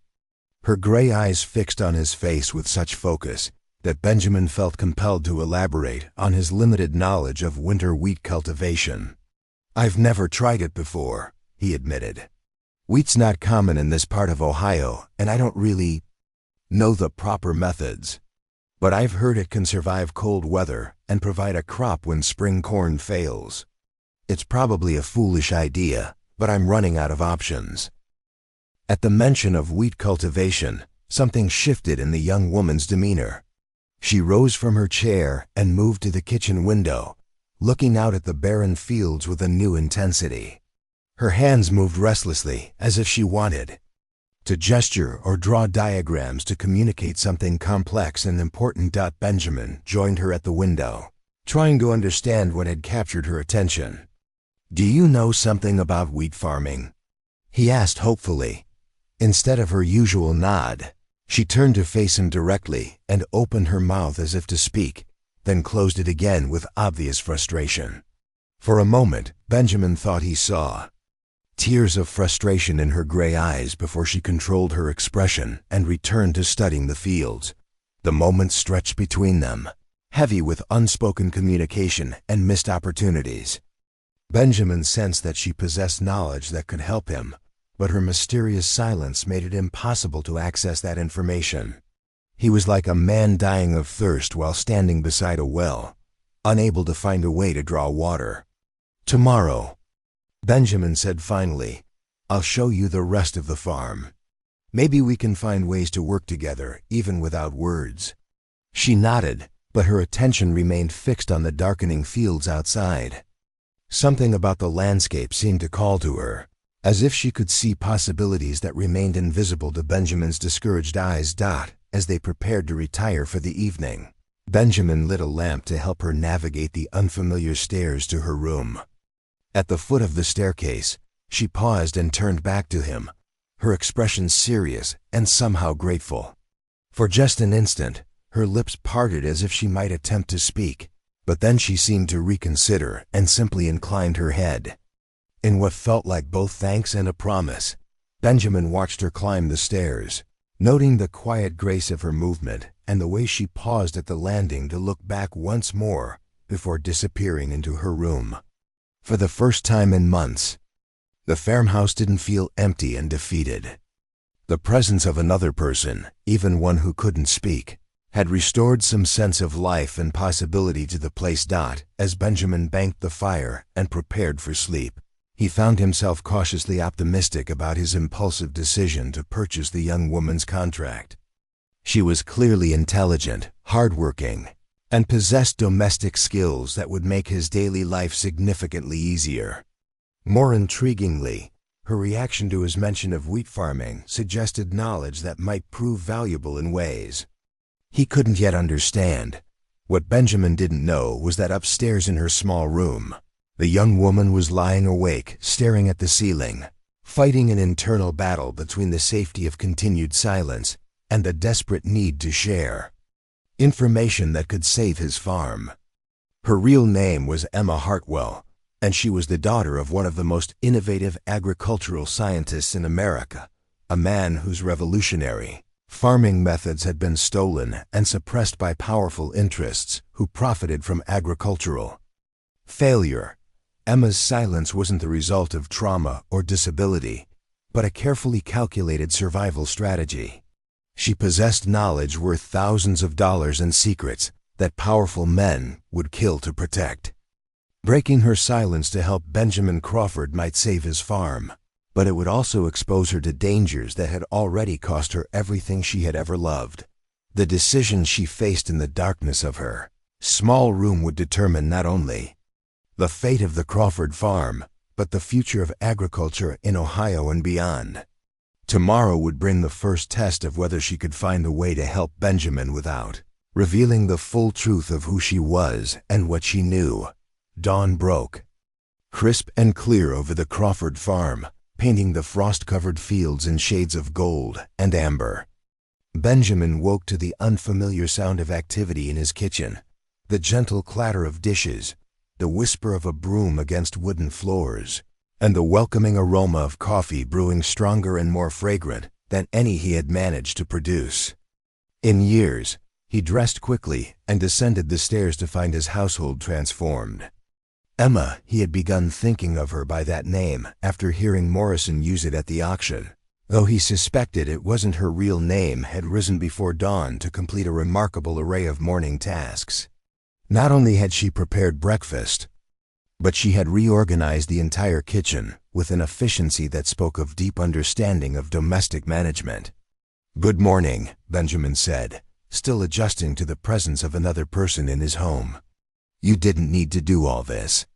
Her gray eyes fixed on his face with such focus that Benjamin felt compelled to elaborate on his limited knowledge of winter wheat cultivation. "I've never tried it before," he admitted. "Wheat's not common in this part of Ohio, and I don't really know the proper methods. But I've heard it can survive cold weather and provide a crop when spring corn fails. It's probably a foolish idea, but I'm running out of options." At the mention of wheat cultivation, something shifted in the young woman's demeanor. She rose from her chair and moved to the kitchen window, looking out at the barren fields with a new intensity. Her hands moved restlessly, as if she wanted to gesture or draw diagrams to communicate something complex and important. Benjamin joined her at the window, trying to understand what had captured her attention. "Do you know something about wheat farming?" he asked hopefully. Instead of her usual nod, she turned to face him directly and opened her mouth as if to speak, then closed it again with obvious frustration. For a moment, Benjamin thought he saw tears of frustration in her gray eyes before she controlled her expression and returned to studying the fields. The moments stretched between them, heavy with unspoken communication and missed opportunities. Benjamin sensed that she possessed knowledge that could help him, but her mysterious silence made it impossible to access that information. He was like a man dying of thirst while standing beside a well, unable to find a way to draw water. "Tomorrow," Benjamin said finally, "I'll show you the rest of the farm. Maybe we can find ways to work together, even without words." She nodded, but her attention remained fixed on the darkening fields outside. Something about the landscape seemed to call to her, as if she could see possibilities that remained invisible to Benjamin's discouraged eyes. As they prepared to retire for the evening, Benjamin lit a lamp to help her navigate the unfamiliar stairs to her room. At the foot of the staircase, she paused and turned back to him, her expression serious and somehow grateful. For just an instant, her lips parted as if she might attempt to speak, but then she seemed to reconsider and simply inclined her head. In what felt like both thanks and a promise, Benjamin watched her climb the stairs, noting the quiet grace of her movement and the way she paused at the landing to look back once more before disappearing into her room. For the first time in months, the farmhouse didn't feel empty and defeated. The presence of another person, even one who couldn't speak, had restored some sense of life and possibility to the place. As Benjamin banked the fire and prepared for sleep, he found himself cautiously optimistic about his impulsive decision to purchase the young woman's contract. She was clearly intelligent, hardworking, and possessed domestic skills that would make his daily life significantly easier. More intriguingly, her reaction to his mention of wheat farming suggested knowledge that might prove valuable in ways he couldn't yet understand. What Benjamin didn't know was that upstairs in her small room, the young woman was lying awake, staring at the ceiling, fighting an internal battle between the safety of continued silence and the desperate need to share information that could save his farm. Her real name was Emma Hartwell, and she was the daughter of one of the most innovative agricultural scientists in America, a man whose revolutionary farming methods had been stolen and suppressed by powerful interests who profited from agricultural failure. Emma's silence wasn't the result of trauma or disability, but a carefully calculated survival strategy. She possessed knowledge worth thousands of dollars and secrets that powerful men would kill to protect. Breaking her silence to help Benjamin Crawford might save his farm, but it would also expose her to dangers that had already cost her everything she had ever loved. The decisions she faced in the darkness of her small room would determine not only the fate of the Crawford farm, but the future of agriculture in Ohio and beyond. Tomorrow would bring the first test of whether she could find a way to help Benjamin without revealing the full truth of who she was and what she knew. Dawn broke, crisp and clear over the Crawford farm, painting the frost-covered fields in shades of gold and amber. Benjamin woke to the unfamiliar sound of activity in his kitchen, the gentle clatter of dishes, the whisper of a broom against wooden floors, and the welcoming aroma of coffee brewing stronger and more fragrant than any he had managed to produce in years. He dressed quickly and descended the stairs to find his household transformed. Emma, he had begun thinking of her by that name after hearing Morrison use it at the auction, though he suspected it wasn't her real name, had risen before dawn to complete a remarkable array of morning tasks. Not only had she prepared breakfast, but she had reorganized the entire kitchen with an efficiency that spoke of deep understanding of domestic management. "Good morning," Benjamin said, still adjusting to the presence of another person in his home. "You didn't need to do all this."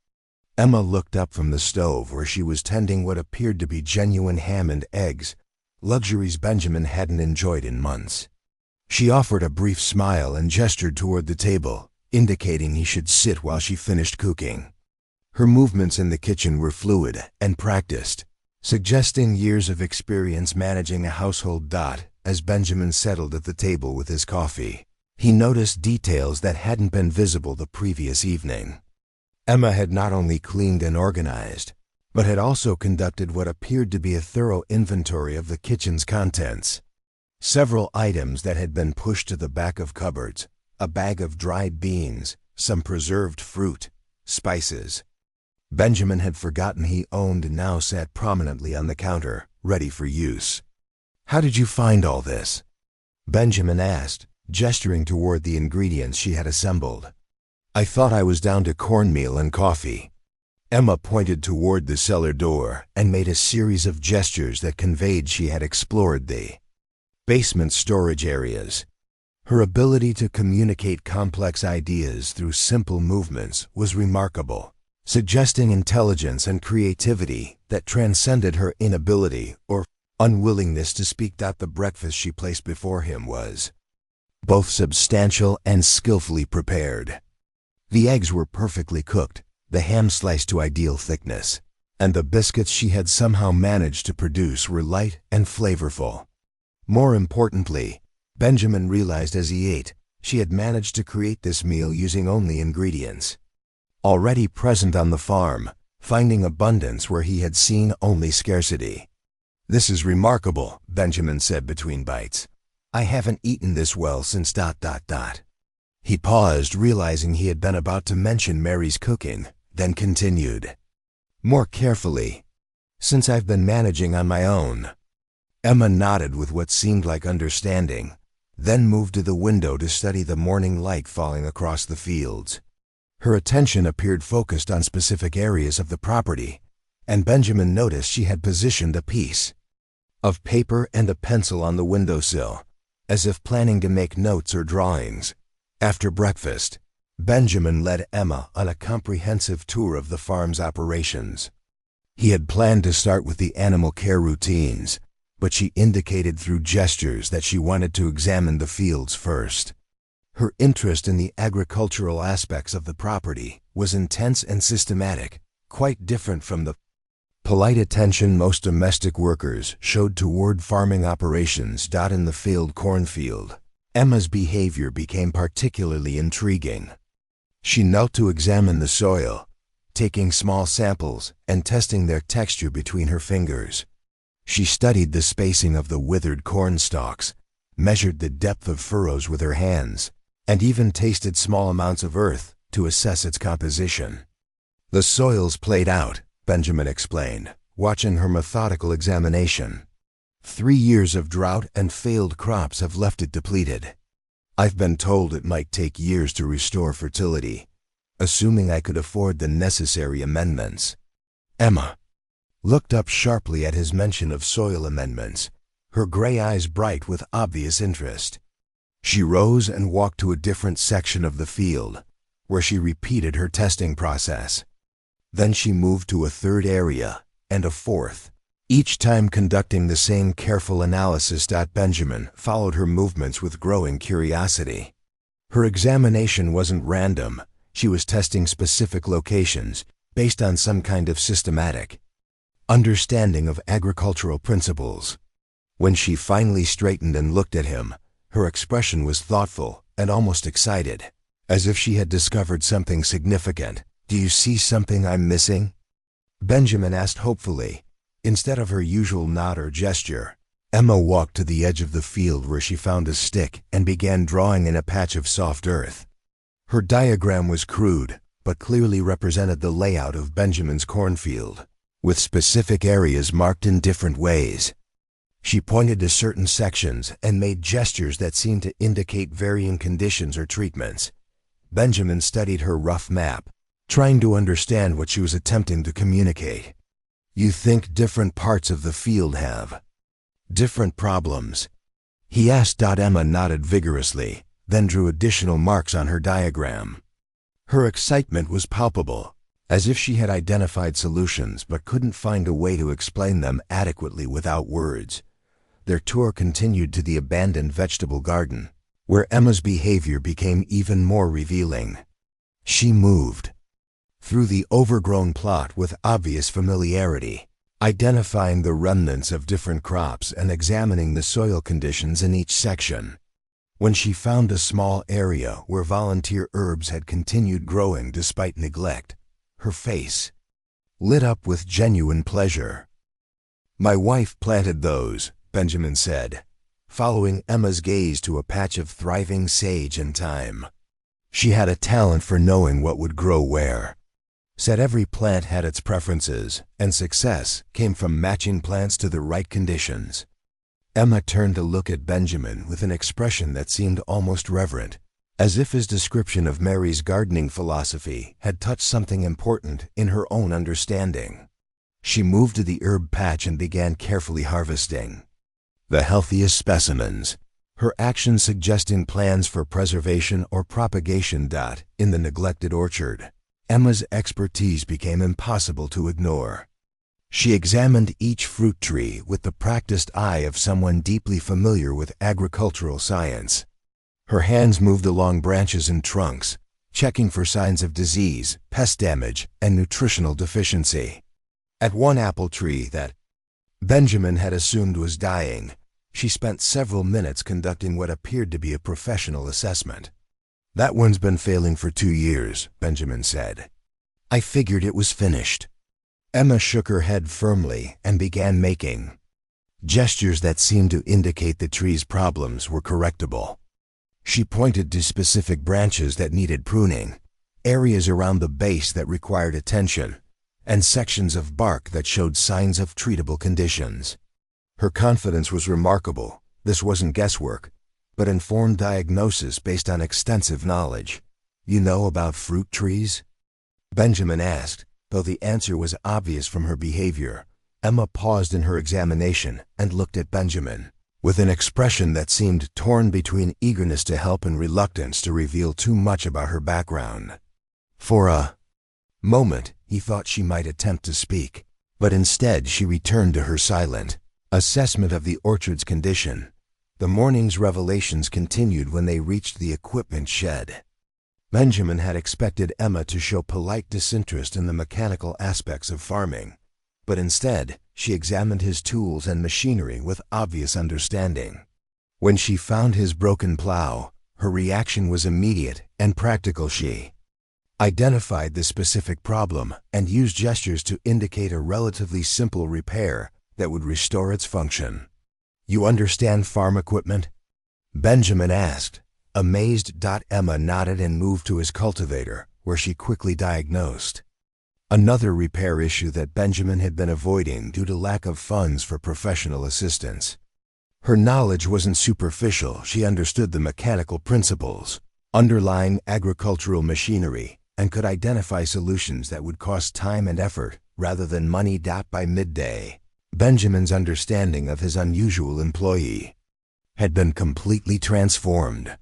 Emma looked up from the stove where she was tending what appeared to be genuine ham and eggs, luxuries Benjamin hadn't enjoyed in months. She offered a brief smile and gestured toward the table, indicating he should sit while she finished cooking. Her movements in the kitchen were fluid and practiced, suggesting years of experience managing a household. As Benjamin settled at the table with his coffee, he noticed details that hadn't been visible the previous evening. Emma had not only cleaned and organized, but had also conducted what appeared to be a thorough inventory of the kitchen's contents. Several items that had been pushed to the back of cupboards, a bag of dried beans, some preserved fruit, spices Benjamin had forgotten he owned, now sat prominently on the counter, ready for use. "How did you find all this?" Benjamin asked, gesturing toward the ingredients she had assembled. "I thought I was down to cornmeal and coffee." Emma pointed toward the cellar door and made a series of gestures that conveyed she had explored the basement storage areas. Her ability to communicate complex ideas through simple movements was remarkable, suggesting intelligence and creativity that transcended her inability or unwillingness to speak. The breakfast she placed before him was both substantial and skillfully prepared. The eggs were perfectly cooked, the ham sliced to ideal thickness, and the biscuits she had somehow managed to produce were light and flavorful. More importantly, Benjamin realized as he ate, she had managed to create this meal using only ingredients already present on the farm, finding abundance where he had seen only scarcity. "This is remarkable," Benjamin said between bites. "I haven't eaten this well since ... He paused, realizing he had been about to mention Mary's cooking, then continued, more carefully, "Since I've been managing on my own." Emma nodded with what seemed like understanding, then moved to the window to study the morning light falling across the fields. Her attention appeared focused on specific areas of the property, and Benjamin noticed she had positioned a piece of paper and a pencil on the windowsill, as if planning to make notes or drawings. After breakfast, Benjamin led Emma on a comprehensive tour of the farm's operations. He had planned to start with the animal care routines, but she indicated through gestures that she wanted to examine the fields first. Her interest in the agricultural aspects of the property was intense and systematic, quite different from the polite attention most domestic workers showed toward farming operations. In the failed cornfield, Emma's behavior became particularly intriguing. She knelt to examine the soil, taking small samples and testing their texture between her fingers. She studied the spacing of the withered corn stalks, measured the depth of furrows with her hands, and even tasted small amounts of earth to assess its composition. "The soil's played out," Benjamin explained, watching her methodical examination. 3 years of drought and failed crops have left it depleted. I've been told it might take years to restore fertility, assuming I could afford the necessary amendments. Emma looked up sharply at his mention of soil amendments, her gray eyes bright with obvious interest. She rose and walked to a different section of the field, where she repeated her testing process. Then she moved to a third area and a fourth, each time conducting the same careful analysis. Benjamin followed her movements with growing curiosity. Her examination wasn't random. She was testing specific locations based on some kind of systematic understanding of agricultural principles. When she finally straightened and looked at him, her expression was thoughtful and almost excited, as if she had discovered something significant. "Do you see something I'm missing?" Benjamin asked hopefully. Instead of her usual nod or gesture, Emma walked to the edge of the field where she found a stick and began drawing in a patch of soft earth. Her diagram was crude, but clearly represented the layout of Benjamin's cornfield, with specific areas marked in different ways. She pointed to certain sections and made gestures that seemed to indicate varying conditions or treatments. Benjamin studied her rough map, trying to understand what she was attempting to communicate. "You think different parts of the field have different problems?" he asked. Emma nodded vigorously, then drew additional marks on her diagram. Her excitement was palpable, as if she had identified solutions but couldn't find a way to explain them adequately without words. Their tour continued to the abandoned vegetable garden, where Emma's behavior became even more revealing. She moved through the overgrown plot with obvious familiarity, identifying the remnants of different crops and examining the soil conditions in each section. When she found a small area where volunteer herbs had continued growing despite neglect, her face lit up with genuine pleasure. "My wife planted those," Benjamin said, following Emma's gaze to a patch of thriving sage and thyme. "She had a talent for knowing what would grow where. Said every plant had its preferences, and success came from matching plants to the right conditions." Emma turned to look at Benjamin with an expression that seemed almost reverent, as if his description of Mary's gardening philosophy had touched something important in her own understanding. She moved to the herb patch and began carefully harvesting the healthiest specimens, her actions suggesting plans for preservation or propagation. In the neglected orchard, Emma's expertise became impossible to ignore. She examined each fruit tree with the practiced eye of someone deeply familiar with agricultural science. Her hands moved along branches and trunks, checking for signs of disease, pest damage, and nutritional deficiency. At one apple tree that Benjamin had assumed was dying, she spent several minutes conducting what appeared to be a professional assessment. "That one's been failing for 2 years," Benjamin said. "I figured it was finished." Emma shook her head firmly and began making gestures that seemed to indicate the tree's problems were correctable. She pointed to specific branches that needed pruning, areas around the base that required attention, and sections of bark that showed signs of treatable conditions. Her confidence was remarkable. This wasn't guesswork, but informed diagnosis based on extensive knowledge. "You know about fruit trees?" Benjamin asked, though the answer was obvious from her behavior. Emma paused in her examination and looked at Benjamin. with an expression that seemed torn between eagerness to help and reluctance to reveal too much about her background. For a moment, he thought she might attempt to speak, but instead she returned to her silent assessment of the orchard's condition. The morning's revelations continued when they reached the equipment shed. Benjamin had expected Emma to show polite disinterest in the mechanical aspects of farming, but instead, she examined his tools and machinery with obvious understanding. When she found his broken plow, her reaction was immediate and practical. She identified the specific problem and used gestures to indicate a relatively simple repair that would restore its function. "You understand farm equipment?" Benjamin asked. Amazed, Emma nodded and moved to his cultivator, where she quickly diagnosed another repair issue that Benjamin had been avoiding due to lack of funds for professional assistance. Her knowledge wasn't superficial. She understood the mechanical principles underlying agricultural machinery and could identify solutions that would cost time and effort rather than money. By midday, Benjamin's understanding of his unusual employee had been completely transformed.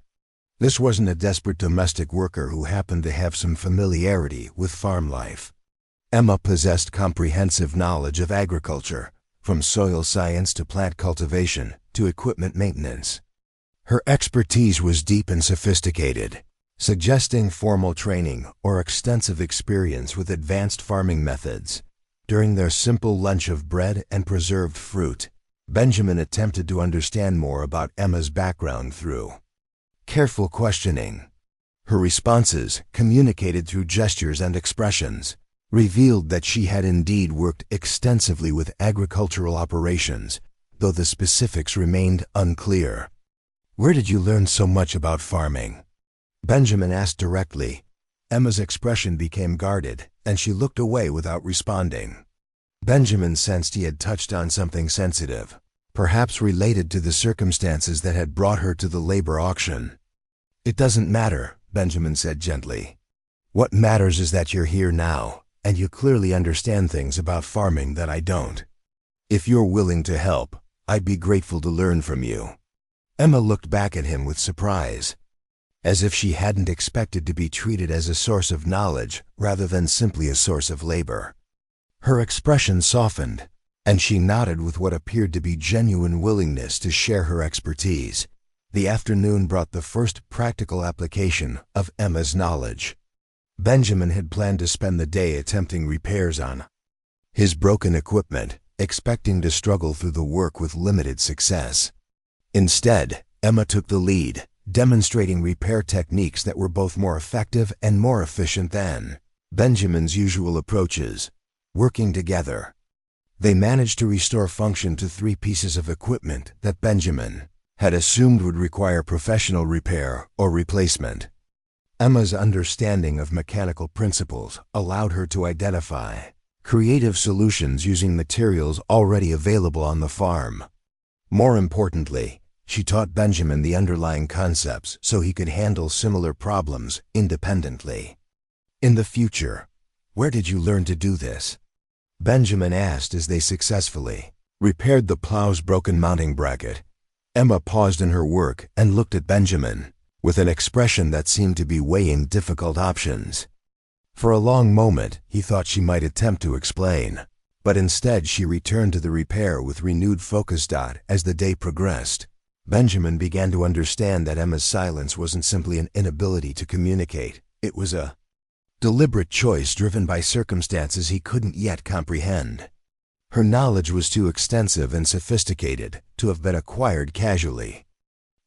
This wasn't a desperate domestic worker who happened to have some familiarity with farm life. Emma possessed comprehensive knowledge of agriculture, from soil science to plant cultivation to equipment maintenance. Her expertise was deep and sophisticated, suggesting formal training or extensive experience with advanced farming methods. During their simple lunch of bread and preserved fruit, Benjamin attempted to understand more about Emma's background through careful questioning. Her responses, communicated through gestures and expressions, revealed that she had indeed worked extensively with agricultural operations, though the specifics remained unclear. "Where did you learn so much about farming?" Benjamin asked directly. Emma's expression became guarded, and she looked away without responding. Benjamin sensed he had touched on something sensitive, perhaps related to the circumstances that had brought her to the labor auction. "It doesn't matter," Benjamin said gently. "What matters is that you're here now, and you clearly understand things about farming that I don't. If you're willing to help, I'd be grateful to learn from you." Emma looked back at him with surprise, as if she hadn't expected to be treated as a source of knowledge rather than simply a source of labor. Her expression softened, and she nodded with what appeared to be genuine willingness to share her expertise. The afternoon brought the first practical application of Emma's knowledge. Benjamin had planned to spend the day attempting repairs on his broken equipment, expecting to struggle through the work with limited success. Instead, Emma took the lead, demonstrating repair techniques that were both more effective and more efficient than Benjamin's usual approaches. Working together, they managed to restore function to 3 pieces of equipment that Benjamin had assumed would require professional repair or replacement. Emma's understanding of mechanical principles allowed her to identify creative solutions using materials already available on the farm. More importantly, she taught Benjamin the underlying concepts so he could handle similar problems independently. "In the future, where did you learn to do this?" Benjamin asked as they successfully repaired the plow's broken mounting bracket. Emma paused in her work and looked at Benjamin with an expression that seemed to be weighing difficult options. For a long moment, he thought she might attempt to explain, but instead she returned to the repair with renewed focus. As the day progressed, Benjamin began to understand that Emma's silence wasn't simply an inability to communicate. It was a deliberate choice driven by circumstances he couldn't yet comprehend. Her knowledge was too extensive and sophisticated to have been acquired casually.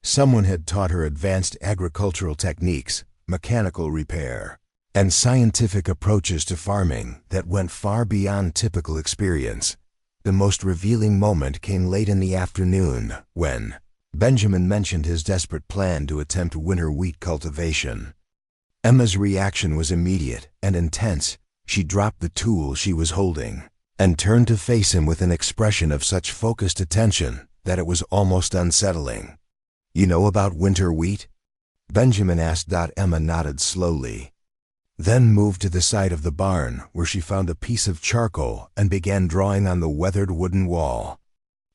Someone had taught her advanced agricultural techniques, mechanical repair, and scientific approaches to farming that went far beyond typical experience. The most revealing moment came late in the afternoon when Benjamin mentioned his desperate plan to attempt winter wheat cultivation. Emma's reaction was immediate and intense. She dropped the tool she was holding and turned to face him with an expression of such focused attention that it was almost unsettling. "You know about winter wheat?" Benjamin asked. Emma nodded slowly, then moved to the side of the barn where she found a piece of charcoal and began drawing on the weathered wooden wall.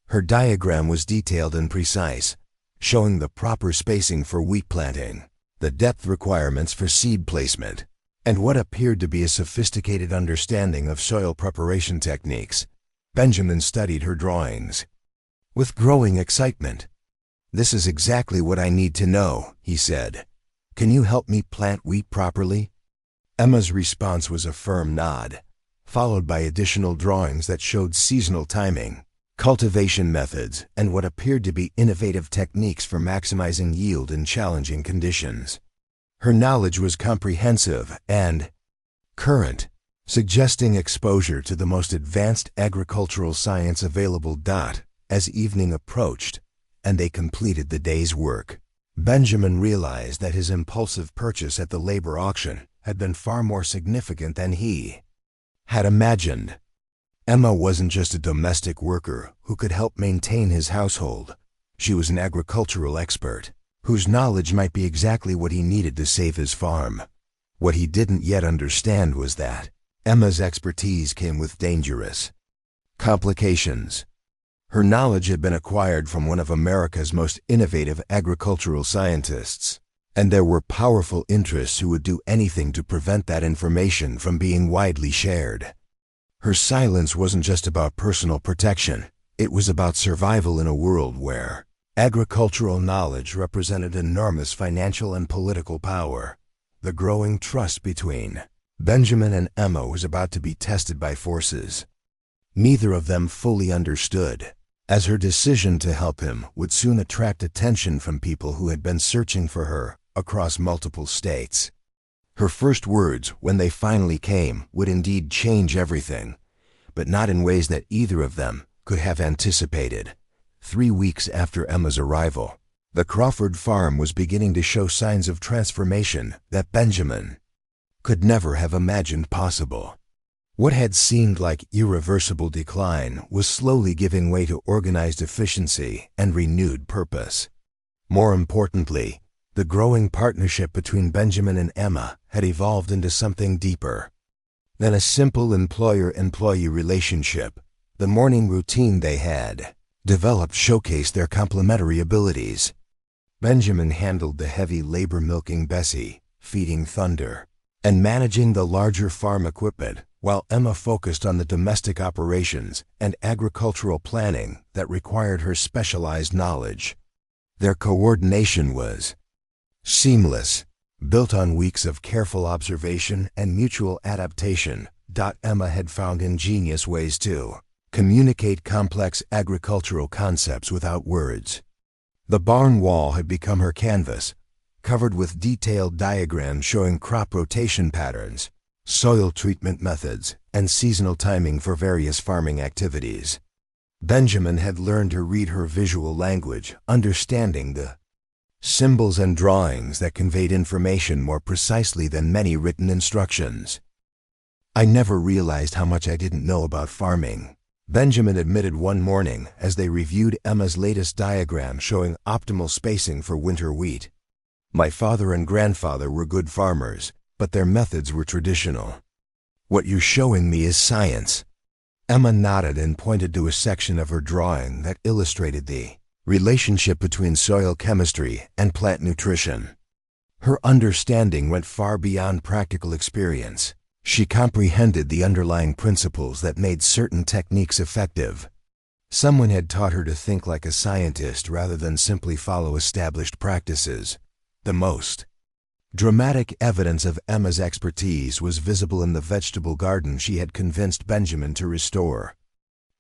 Her diagram was detailed and precise, showing the proper spacing for wheat planting, the depth requirements for seed placement, and what appeared to be a sophisticated understanding of soil preparation techniques. Benjamin studied her drawings with growing excitement. "This is exactly what I need to know," he said. "Can you help me plant wheat properly?" Emma's response was a firm nod, followed by additional drawings that showed seasonal timing, cultivation methods, and what appeared to be innovative techniques for maximizing yield in challenging conditions. Her knowledge was comprehensive and current, suggesting exposure to the most advanced agricultural science available. As evening approached, and they completed the day's work, Benjamin realized that his impulsive purchase at the labor auction had been far more significant than he had imagined. Emma wasn't just a domestic worker who could help maintain his household. She was an agricultural expert whose knowledge might be exactly what he needed to save his farm. What he didn't yet understand was that Emma's expertise came with dangerous complications. Her knowledge had been acquired from one of America's most innovative agricultural scientists, and there were powerful interests who would do anything to prevent that information from being widely shared. Her silence wasn't just about personal protection, it was about survival in a world where agricultural knowledge represented enormous financial and political power. The growing trust between Benjamin and Emma was about to be tested by forces neither of them fully understood, as her decision to help him would soon attract attention from people who had been searching for her across multiple states. Her first words, when they finally came, would indeed change everything, but not in ways that either of them could have anticipated. 3 weeks after Emma's arrival, the Crawford farm was beginning to show signs of transformation that Benjamin could never have imagined possible. What had seemed like irreversible decline was slowly giving way to organized efficiency and renewed purpose. More importantly, the growing partnership between Benjamin and Emma had evolved into something deeper than a simple employer-employee relationship. The morning routine they had developed showcased their complementary abilities. Benjamin handled the heavy labor milking Bessie, feeding Thunder, and managing the larger farm equipment, while Emma focused on the domestic operations and agricultural planning that required her specialized knowledge. Their coordination was seamless, built on weeks of careful observation and mutual adaptation. Emma had found ingenious ways to communicate complex agricultural concepts without words. The barn wall had become her canvas, covered with detailed diagrams showing crop rotation patterns, soil treatment methods, and seasonal timing for various farming activities. Benjamin had learned to read her visual language, understanding the symbols and drawings that conveyed information more precisely than many written instructions. "I never realized how much I didn't know about farming," Benjamin admitted one morning as they reviewed Emma's latest diagram showing optimal spacing for winter wheat. "My father and grandfather were good farmers, but their methods were traditional. What you're showing me is science." Emma nodded and pointed to a section of her drawing that illustrated the relationship between soil chemistry and plant nutrition. Her understanding went far beyond practical experience. She comprehended the underlying principles that made certain techniques effective. Someone had taught her to think like a scientist rather than simply follow established practices. The most dramatic evidence of Emma's expertise was visible in the vegetable garden she had convinced Benjamin to restore.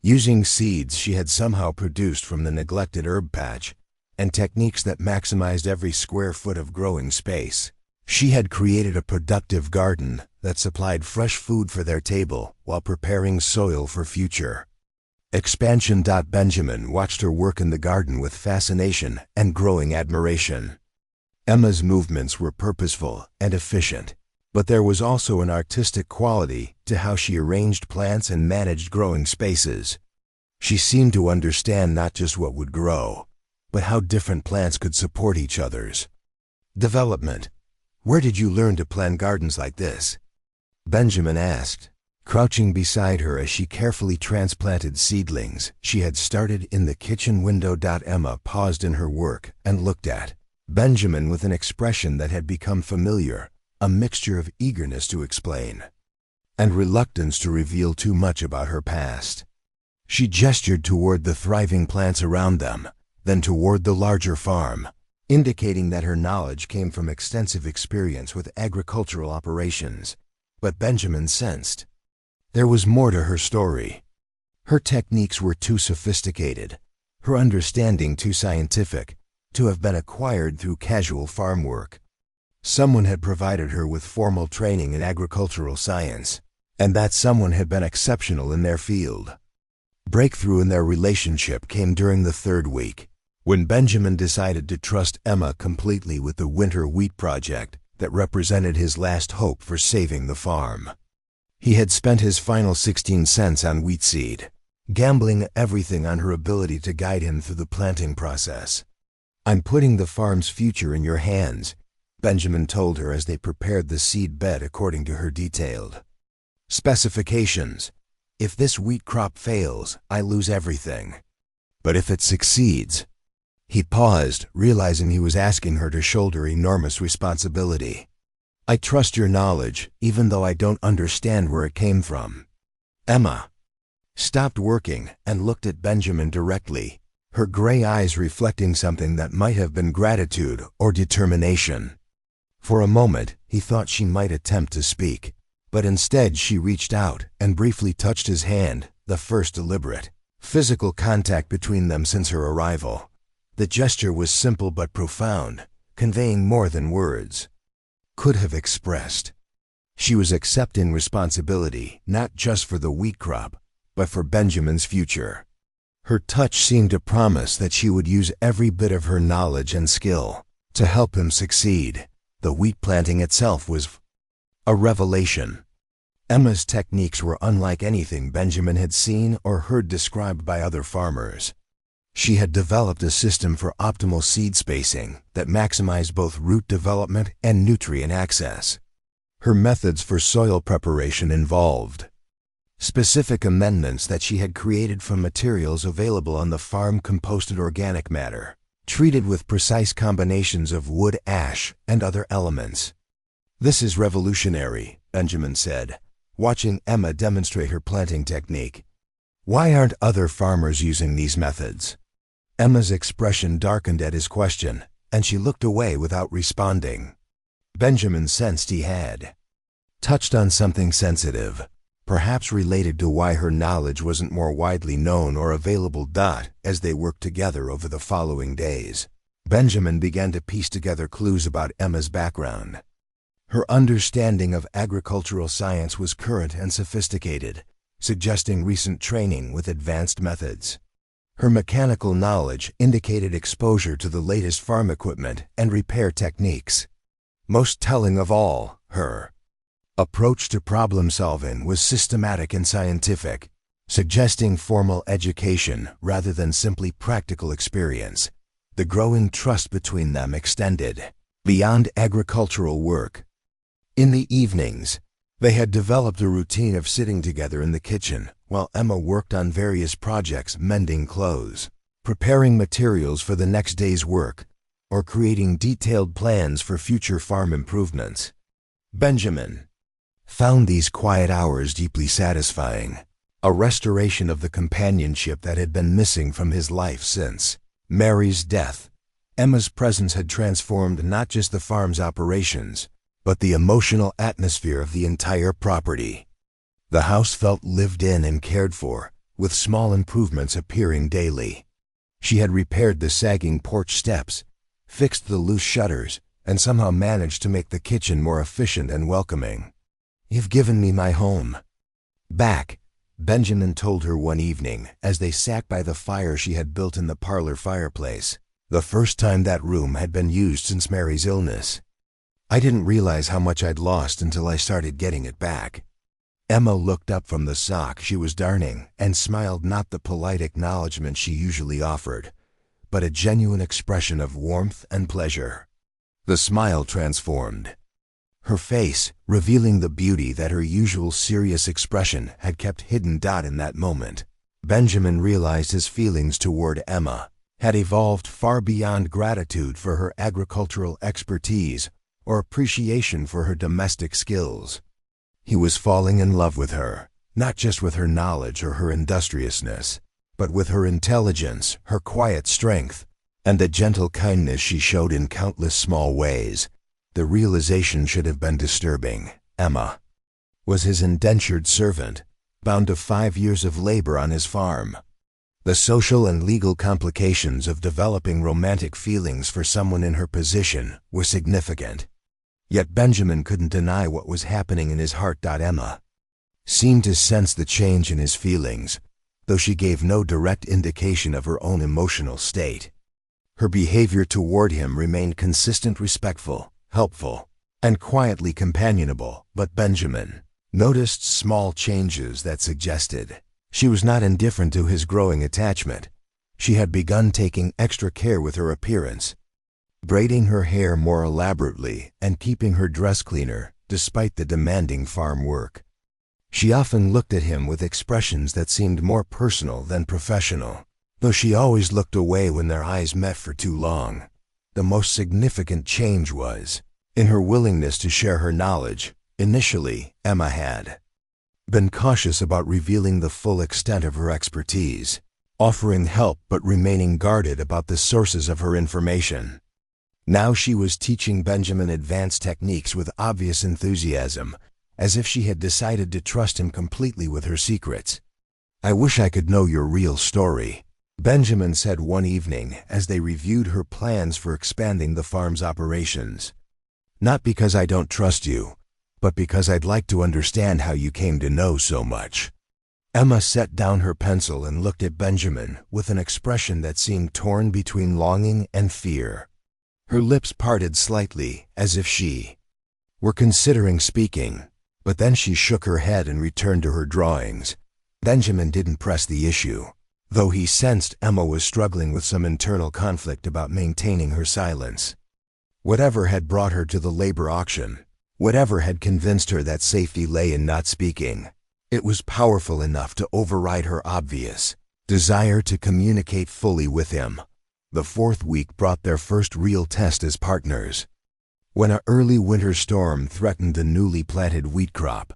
Using seeds she had somehow produced from the neglected herb patch, and techniques that maximized every square foot of growing space, she had created a productive garden that supplied fresh food for their table while preparing soil for future expansion. Benjamin watched her work in the garden with fascination and growing admiration. Emma's movements were purposeful and efficient, but there was also an artistic quality to how she arranged plants and managed growing spaces. She seemed to understand not just what would grow, but how different plants could support each other's development. "Where did you learn to plan gardens like this?" Benjamin asked, Crouching beside her as she carefully transplanted seedlings she had started in the kitchen window. Emma paused in her work and looked at Benjamin with an expression that had become familiar, a mixture of eagerness to explain and reluctance to reveal too much about her past. She gestured toward the thriving plants around them, then toward the larger farm, indicating that her knowledge came from extensive experience with agricultural operations. But Benjamin sensed there was more to her story. Her techniques were too sophisticated, her understanding too scientific, to have been acquired through casual farm work. Someone had provided her with formal training in agricultural science, and that someone had been exceptional in their field. Breakthrough in their relationship came during the third week, when Benjamin decided to trust Emma completely with the winter wheat project that represented his last hope for saving the farm. He had spent his final 16 cents on wheat seed, gambling everything on her ability to guide him through the planting process. "I'm putting the farm's future in your hands," Benjamin told her as they prepared the seed bed according to her detailed specifications. "If this wheat crop fails, I lose everything. But if it succeeds—" He paused, realizing he was asking her to shoulder enormous responsibility. "I trust your knowledge, even though I don't understand where it came from." Emma stopped working and looked at Benjamin directly, her gray eyes reflecting something that might have been gratitude or determination. For a moment, he thought she might attempt to speak, but instead she reached out and briefly touched his hand, the first deliberate physical contact between them since her arrival. The gesture was simple but profound, conveying more than words could have expressed. She was accepting responsibility, not just for the wheat crop, but for Benjamin's future. Her touch seemed to promise that she would use every bit of her knowledge and skill to help him succeed. The wheat planting itself was a revelation. Emma's techniques were unlike anything Benjamin had seen or heard described by other farmers. She had developed a system for optimal seed spacing that maximized both root development and nutrient access. Her methods for soil preparation involved specific amendments that she had created from materials available on the farm: composted organic matter, treated with precise combinations of wood ash and other elements. "This is revolutionary," Benjamin said, watching Emma demonstrate her planting technique. "Why aren't other farmers using these methods?" Emma's expression darkened at his question, and she looked away without responding. Benjamin sensed he had touched on something sensitive, perhaps related to why her knowledge wasn't more widely known or available. As they worked together over the following days, Benjamin began to piece together clues about Emma's background. Her understanding of agricultural science was current and sophisticated, suggesting recent training with advanced methods. Her mechanical knowledge indicated exposure to the latest farm equipment and repair techniques. Most telling of all, her approach to problem-solving was systematic and scientific, suggesting formal education rather than simply practical experience. The growing trust between them extended beyond agricultural work. In the evenings, they had developed a routine of sitting together in the kitchen while Emma worked on various projects: mending clothes, preparing materials for the next day's work, or creating detailed plans for future farm improvements. Benjamin found these quiet hours deeply satisfying, a restoration of the companionship that had been missing from his life since Mary's death. Emma's presence had transformed not just the farm's operations, but the emotional atmosphere of the entire property. The house felt lived in and cared for, with small improvements appearing daily. She had repaired the sagging porch steps, fixed the loose shutters, and somehow managed to make the kitchen more efficient and welcoming. "You've given me my home back," Benjamin told her one evening as they sat by the fire she had built in the parlor fireplace, the first time that room had been used since Mary's illness. "I didn't realize how much I'd lost until I started getting it back." Emma looked up from the sock she was darning and smiled, not the polite acknowledgement she usually offered, but a genuine expression of warmth and pleasure. The smile transformed her face revealing the beauty that her usual serious expression had kept hidden. In that moment, Benjamin realized his feelings toward Emma had evolved far beyond gratitude for her agricultural expertise or appreciation for her domestic skills. He was falling in love with her, not just with her knowledge or her industriousness, but with her intelligence, her quiet strength, and the gentle kindness she showed in countless small ways. The realization should have been disturbing. Emma was his indentured servant, bound to 5 years of labor on his farm. The social and legal complications of developing romantic feelings for someone in her position were significant. Yet Benjamin couldn't deny what was happening in his heart. Emma seemed to sense the change in his feelings, though she gave no direct indication of her own emotional state. Her behavior toward him remained consistent, respectful, helpful, and quietly companionable, but Benjamin noticed small changes that suggested she was not indifferent to his growing attachment. She had begun taking extra care with her appearance, braiding her hair more elaborately and keeping her dress cleaner despite the demanding farm work. She often looked at him with expressions that seemed more personal than professional, though she always looked away when their eyes met for too long. The most significant change was in her willingness to share her knowledge. Initially, Emma had been cautious about revealing the full extent of her expertise, offering help but remaining guarded about the sources of her information. Now she was teaching Benjamin advanced techniques with obvious enthusiasm, as if she had decided to trust him completely with her secrets. "I wish I could know your real story," Benjamin said one evening as they reviewed her plans for expanding the farm's operations. "Not because I don't trust you, but because I'd like to understand how you came to know so much." Emma set down her pencil and looked at Benjamin with an expression that seemed torn between longing and fear. Her lips parted slightly, as if she were considering speaking, but then she shook her head and returned to her drawings. Benjamin didn't press the issue, though he sensed Emma was struggling with some internal conflict about maintaining her silence. Whatever had brought her to the labor auction, whatever had convinced her that safety lay in not speaking, it was powerful enough to override her obvious desire to communicate fully with him. The 4th week brought their first real test as partners, when an early winter storm threatened the newly planted wheat crop.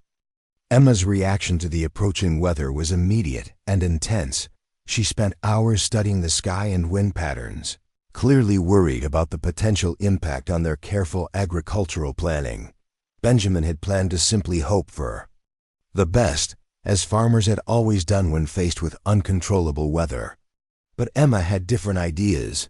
Emma's reaction to the approaching weather was immediate and intense. She spent hours studying the sky and wind patterns, clearly worried about the potential impact on their careful agricultural planning. Benjamin had planned to simply hope for the best, as farmers had always done when faced with uncontrollable weather. But Emma had different ideas.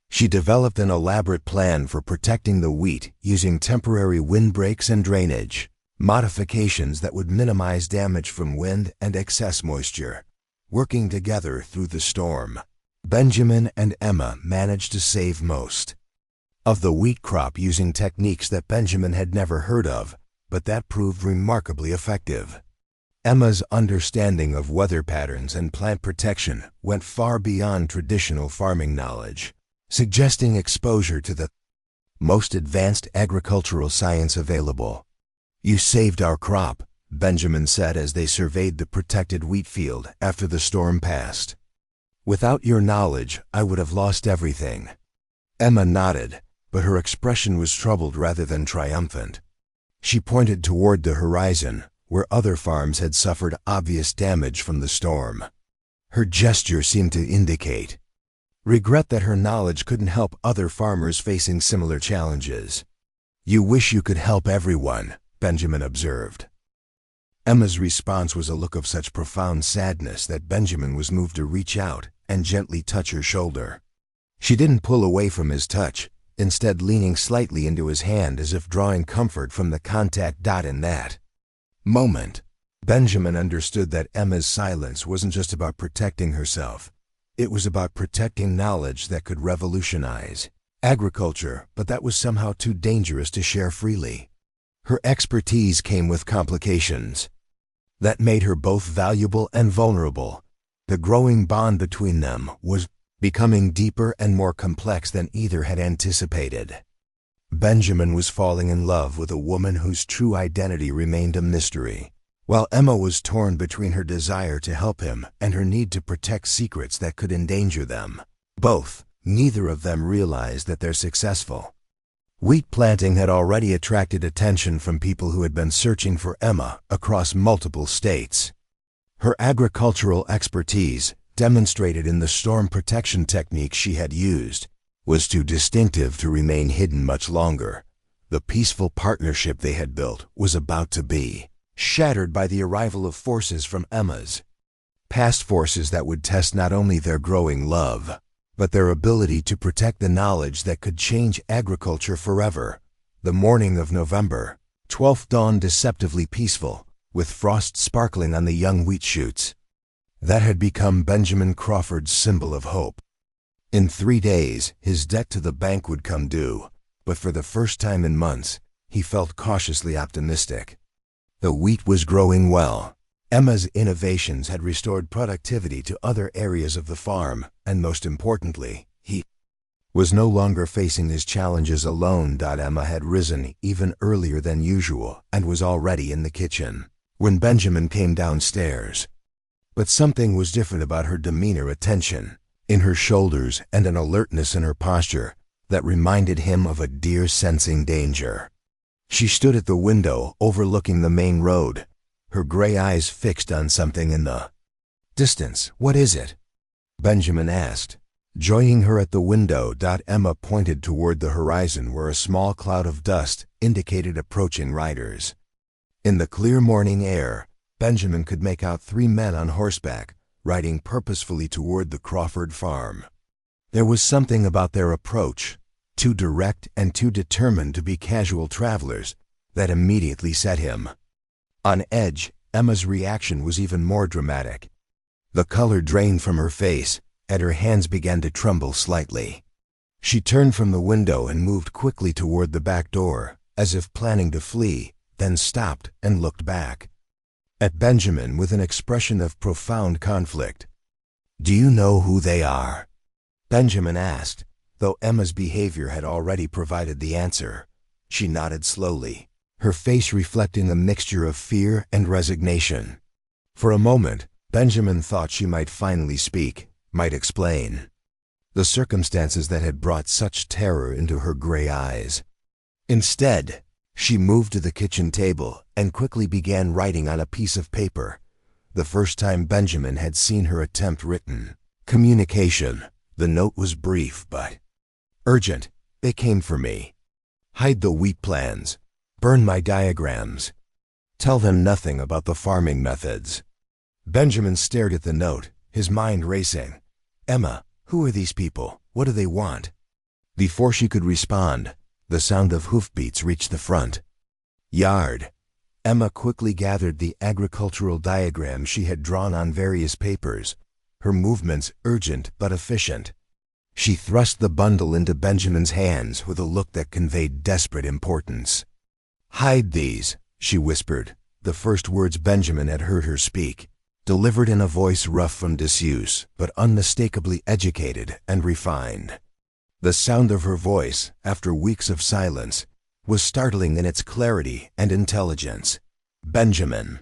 She developed an elaborate plan for protecting the wheat using temporary windbreaks and drainage modifications that would minimize damage from wind and excess moisture. Working together through the storm, Benjamin and Emma managed to save most of the wheat crop using techniques that Benjamin had never heard of, but that proved remarkably effective. Emma's understanding of weather patterns and plant protection went far beyond traditional farming knowledge, suggesting exposure to the most advanced agricultural science available. "You saved our crop," Benjamin said as they surveyed the protected wheat field after the storm passed. "Without your knowledge, I would have lost everything." Emma nodded, but her expression was troubled rather than triumphant. She pointed toward the horizon, where other farms had suffered obvious damage from the storm. Her gesture seemed to indicate regret that her knowledge couldn't help other farmers facing similar challenges. "You wish you could help everyone," Benjamin observed. Emma's response was a look of such profound sadness that Benjamin was moved to reach out and gently touch her shoulder. She didn't pull away from his touch, instead leaning slightly into his hand as if drawing comfort from the contact. In that moment, Benjamin understood that Emma's silence wasn't just about protecting herself. It was about protecting knowledge that could revolutionize agriculture, but that was somehow too dangerous to share freely. Her expertise came with complications that made her both valuable and vulnerable. The growing bond between them was becoming deeper and more complex than either had anticipated. Benjamin was falling in love with a woman whose true identity remained a mystery, while Emma was torn between her desire to help him and her need to protect secrets that could endanger them. Neither of them realized that they're successful. Wheat planting had already attracted attention from people who had been searching for Emma across multiple states. Her agricultural expertise, demonstrated in the storm protection techniques she had used, was too distinctive to remain hidden much longer. The peaceful partnership they had built was about to be shattered by the arrival of forces from Emma's past, forces that would test not only their growing love, but their ability to protect the knowledge that could change agriculture forever. The morning of November 12th dawned deceptively peaceful, with frost sparkling on the young wheat shoots. That had become Benjamin Crawford's symbol of hope. In 3 days, his debt to the bank would come due, but for the first time in months, he felt cautiously optimistic. The wheat was growing well. Emma's innovations had restored productivity to other areas of the farm, and most importantly, he was no longer facing his challenges alone. Emma had risen even earlier than usual and was already in the kitchen when Benjamin came downstairs. But something was different about her demeanor, a tension in her shoulders and an alertness in her posture that reminded him of a deer sensing danger. She stood at the window overlooking the main road, her gray eyes fixed on something in the distance. "What is it?" Benjamin asked. Joining her at the window, Emma pointed toward the horizon where a small cloud of dust indicated approaching riders. In the clear morning air, Benjamin could make out 3 men on horseback, riding purposefully toward the Crawford farm. There was something about their approach, too direct and too determined to be casual travelers, that immediately set him on edge. Emma's reaction was even more dramatic. The color drained from her face, and her hands began to tremble slightly. She turned from the window and moved quickly toward the back door, as if planning to flee, then stopped and looked back at Benjamin with an expression of profound conflict. "Do you know who they are?" Benjamin asked, though Emma's behavior had already provided the answer. She nodded slowly, her face reflecting a mixture of fear and resignation. For a moment, Benjamin thought she might finally speak, might explain the circumstances that had brought such terror into her gray eyes. Instead, she moved to the kitchen table and quickly began writing on a piece of paper, the first time Benjamin had seen her attempt written communication. The note was brief but urgent. "They came for me. Hide the wheat plans. Burn my diagrams. Tell them nothing about the farming methods." Benjamin stared at the note, his mind racing. "Emma, who are these people? What do they want?" Before she could respond, the sound of hoofbeats reached the front yard. Emma quickly gathered the agricultural diagrams she had drawn on various papers, her movements urgent but efficient. She thrust the bundle into Benjamin's hands with a look that conveyed desperate importance. "Hide these," she whispered, the first words Benjamin had heard her speak, delivered in a voice rough from disuse, but unmistakably educated and refined. The sound of her voice, after weeks of silence, was startling in its clarity and intelligence. Benjamin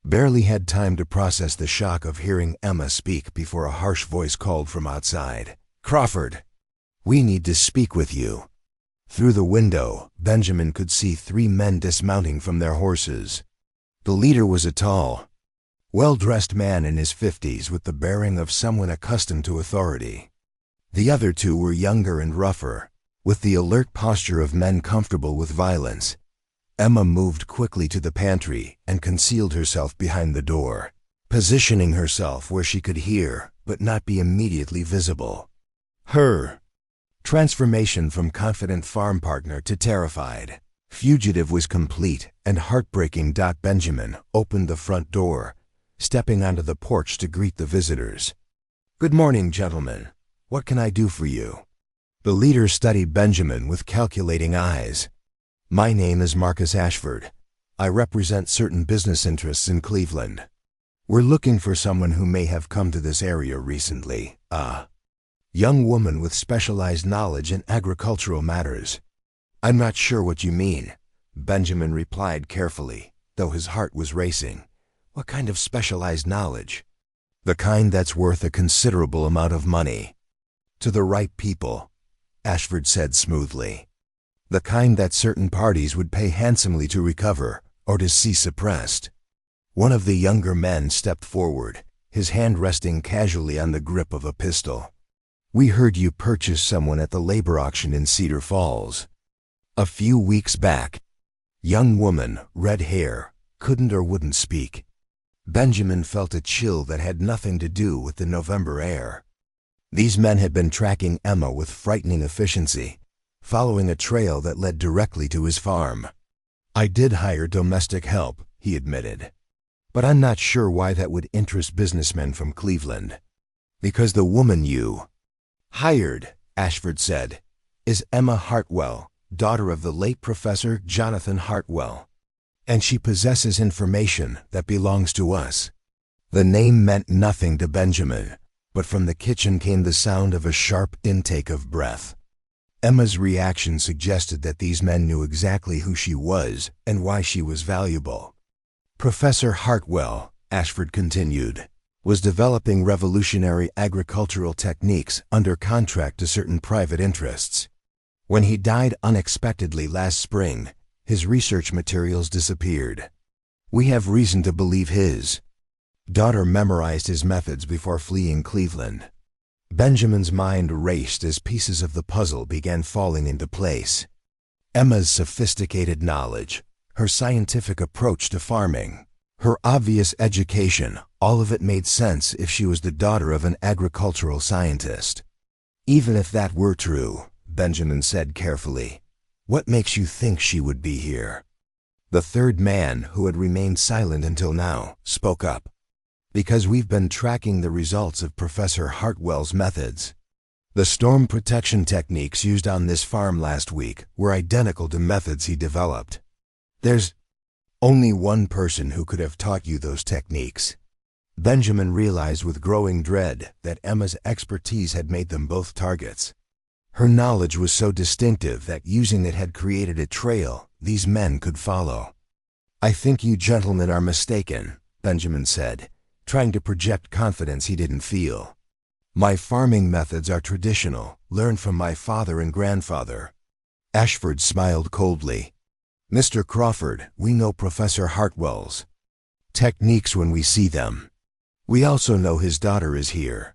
barely had time to process the shock of hearing Emma speak before a harsh voice called from outside. "Crawford, we need to speak with you." Through the window, Benjamin could see 3 men dismounting from their horses. The leader was a tall, well-dressed man in his 50s with the bearing of someone accustomed to authority. The other 2 were younger and rougher, with the alert posture of men comfortable with violence. Emma moved quickly to the pantry and concealed herself behind the door, positioning herself where she could hear but not be immediately visible. Her transformation from confident farm partner to terrified fugitive was complete and heartbreaking. Benjamin opened the front door, stepping onto the porch to greet the visitors. "Good morning, gentlemen. What can I do for you?" The leader studied Benjamin with calculating eyes. "My name is Marcus Ashford. I represent certain business interests in Cleveland. We're looking for someone who may have come to this area recently, a young woman with specialized knowledge in agricultural matters." I'm not sure what you mean, Benjamin replied carefully, though his heart was racing. What kind of specialized knowledge? The kind that's worth a considerable amount of money. To the right people, Ashford said smoothly. The kind that certain parties would pay handsomely to recover or to see suppressed. One of the younger men stepped forward, his hand resting casually on the grip of a pistol. We heard you purchase someone at the labor auction in Cedar Falls. A few weeks back. Young woman, red hair, couldn't or wouldn't speak. Benjamin felt a chill that had nothing to do with the November air. These men had been tracking Emma with frightening efficiency, following a trail that led directly to his farm. I did hire domestic help, he admitted. But I'm not sure why that would interest businessmen from Cleveland. Because the woman you hired, Ashford said, is Emma Hartwell, daughter of the late Professor Jonathan Hartwell. And she possesses information that belongs to us. The name meant nothing to Benjamin, but from the kitchen came the sound of a sharp intake of breath. Emma's reaction suggested that these men knew exactly who she was and why she was valuable. Professor Hartwell, Ashford continued, was developing revolutionary agricultural techniques under contract to certain private interests. When he died unexpectedly last spring, his research materials disappeared. We have reason to believe his daughter memorized his methods before fleeing Cleveland. Benjamin's mind raced as pieces of the puzzle began falling into place. Emma's sophisticated knowledge, her scientific approach to farming, her obvious education, all of it made sense if she was the daughter of an agricultural scientist. Even if that were true, Benjamin said carefully, what makes you think she would be here? The third man, who had remained silent until now, spoke up. Because we've been tracking the results of Professor Hartwell's methods. The storm protection techniques used on this farm last week were identical to methods he developed. There's only one person who could have taught you those techniques. Benjamin realized with growing dread that Emma's expertise had made them both targets. Her knowledge was so distinctive that using it had created a trail these men could follow. I think you gentlemen are mistaken, Benjamin said, trying to project confidence he didn't feel. My farming methods are traditional, learned from my father and grandfather. Ashford smiled coldly. Mr. Crawford, we know Professor Hartwell's techniques when we see them. We also know his daughter is here.